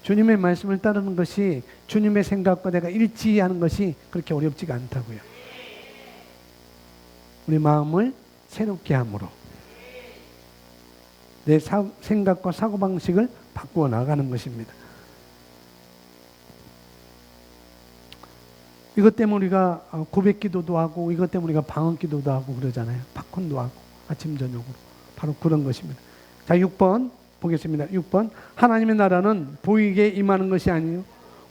주님의 말씀을 따르는 것이, 주님의 생각과 내가 일치하는 것이 그렇게 어렵지가 않다고요. 우리 마음을 새롭게 함으로 내 생각과 사고방식을 바꾸어 나가는 것입니다. 이것 때문에 우리가 고백 기도도 하고, 이것 때문에 우리가 방언 기도도 하고 그러잖아요. 팝콘도 하고 아침 저녁으로. 바로 그런 것입니다. 자, 6번 보겠습니다. 6번, 하나님의 나라는 보이게 임하는 것이 아니요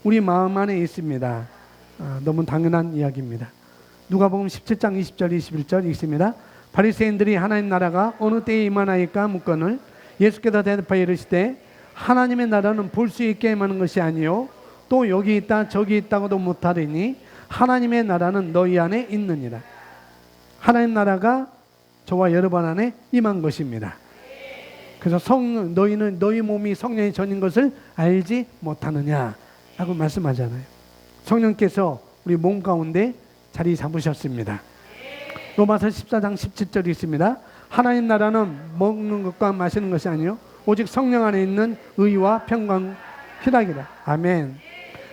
우리 마음 안에 있습니다. 너무 당연한 이야기입니다. 누가복음 17장 20절 21절 읽습니다. 바리새인들이 하나님 나라가 어느 때에 임하나이까 묻거늘 예수께서 대답하여 이르시되 하나님의 나라는 볼 수 있게 임하는 것이 아니요 또 여기 있다 저기 있다고도 못하리니 하나님의 나라는 너희 안에 있느니라. 하나님 나라가 저와 여러분 안에 임한 것입니다. 그래서 너희는 너희 몸이 성령의 전인 것을 알지 못하느냐라고 말씀하잖아요. 성령께서 우리 몸 가운데 자리 잡으셨습니다. 로마서 14장 17절이 있습니다. 하나님 나라는 먹는 것과 마시는 것이 아니요 오직 성령 안에 있는 의와 평강 희락이라. 아멘.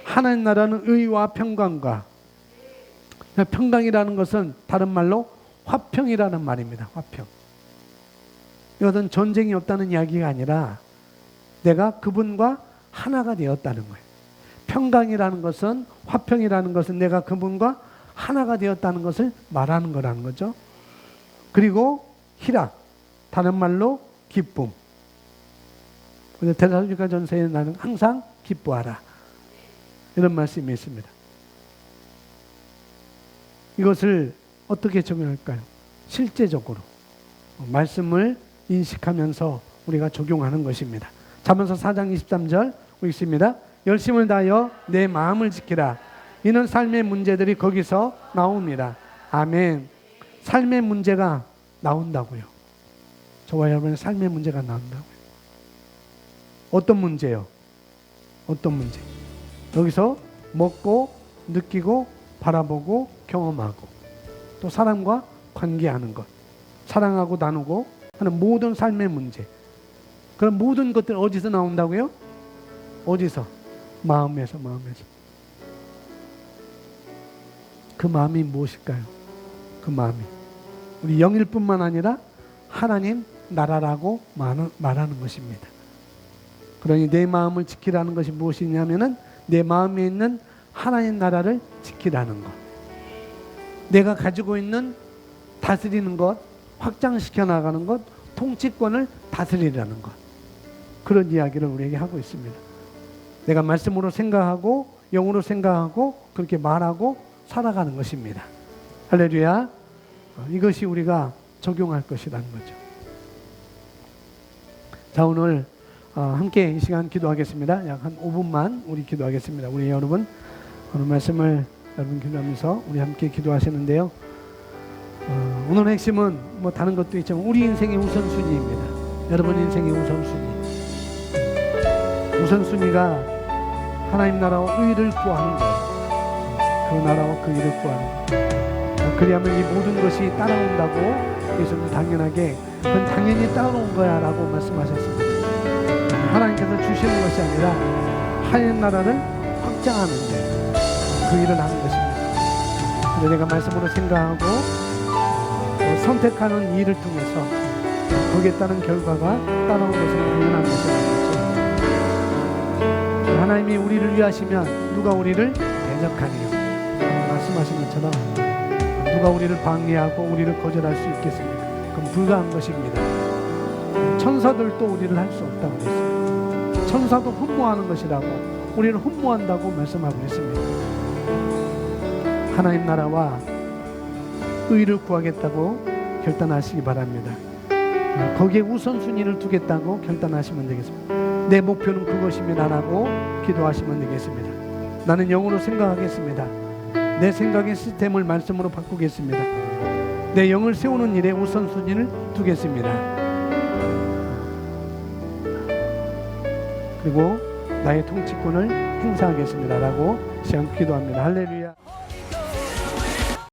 하나님 나라는 의와 평강과, 평강이라는 것은 다른 말로 화평이라는 말입니다. 화평. 이것은 전쟁이 없다는 이야기가 아니라 내가 그분과 하나가 되었다는 거예요. 평강이라는 것은, 화평이라는 것은 내가 그분과 하나가 되었다는 것을 말하는 거라는 거죠. 그리고 희락, 다른 말로 기쁨. 데살로니가전서에 나는 항상 기뻐하라, 이런 말씀이 있습니다. 이것을 어떻게 적용할까요? 실제적으로 말씀을 인식하면서 우리가 적용하는 것입니다. 잠언서 4장 23절 읽습니다. 열심을 다하여 내 마음을 지키라. 이는 삶의 문제들이 거기서 나옵니다. 아멘. 삶의 문제가 나온다고요. 저와 여러분의 삶의 문제가 나온다고요. 어떤 문제요? 어떤 문제? 여기서 먹고, 느끼고, 바라보고, 경험하고, 또 사람과 관계하는 것, 사랑하고 나누고 하는 모든 삶의 문제. 그런 모든 것들 어디서 나온다고요? 어디서? 마음에서. 그 마음이 무엇일까요? 그 마음이 우리 영일 뿐만 아니라 하나님 나라라고 말하는 것입니다. 그러니 내 마음을 지키라는 것이 무엇이냐면은 내 마음에 있는 하나님 나라를 지키라는 것. 내가 가지고 있는 다스리는 것, 확장시켜 나가는 것, 통치권을 다스리라는 것. 그런 이야기를 우리에게 하고 있습니다. 내가 말씀으로 생각하고 영으로 생각하고 그렇게 말하고 살아가는 것입니다. 할렐루야. 이것이 우리가 적용할 것이라는 거죠. 자, 오늘 함께 이 시간 기도하겠습니다. 약 한 5분만 우리 기도하겠습니다. 우리 여러분 오늘 말씀을 여러분 기도하면서 우리 함께 기도하시는데요. 오늘 핵심은 뭐 다른 것도 있지만 우리 인생의 우선순위입니다. 여러분 인생의 우선순위. 우선순위가 하나님 나라와 의를 구하는 거예요. 그 나라와 그 의를 구하는 거예요. 그리하면 이 모든 것이 따라온다고 예수님은 당연하게 그건 당연히 따라온 거야 라고 말씀하셨습니다. 하나님께서 주시는 것이 아니라 하나님 나라를 확장하는 데 그 일을 하는 것입니다. 그래서 내가 말씀으로 생각하고 선택하는 일을 통해서 거기에 따른 결과가 따라온 것은 당연한 것이라는 거죠. 하나님이 우리를 위하시면 누가 우리를 대적하리요. 말씀하신 것처럼 누가 우리를 방해하고 우리를 거절할 수 있겠습니까? 그건 불가한 것입니다. 천사들도 우리를 할 수 없다고 했어요. 천사도 흠모하는 것이라고, 우리는 흠모한다고 말씀하고 있습니다. 하나님 나라와 의를 구하겠다고 결단하시기 바랍니다. 거기에 우선순위를 두겠다고 결단하시면 되겠습니다. 내 목표는 그것입니다라고 기도하시면 되겠습니다. 나는 영으로 생각하겠습니다. 내 생각의 시스템을 말씀으로 바꾸겠습니다. 내 영을 세우는 일에 우선순위를 두겠습니다. 그리고 나의 통치권을 행사하겠습니다 라고 시간 기도합니다. 할렐루야.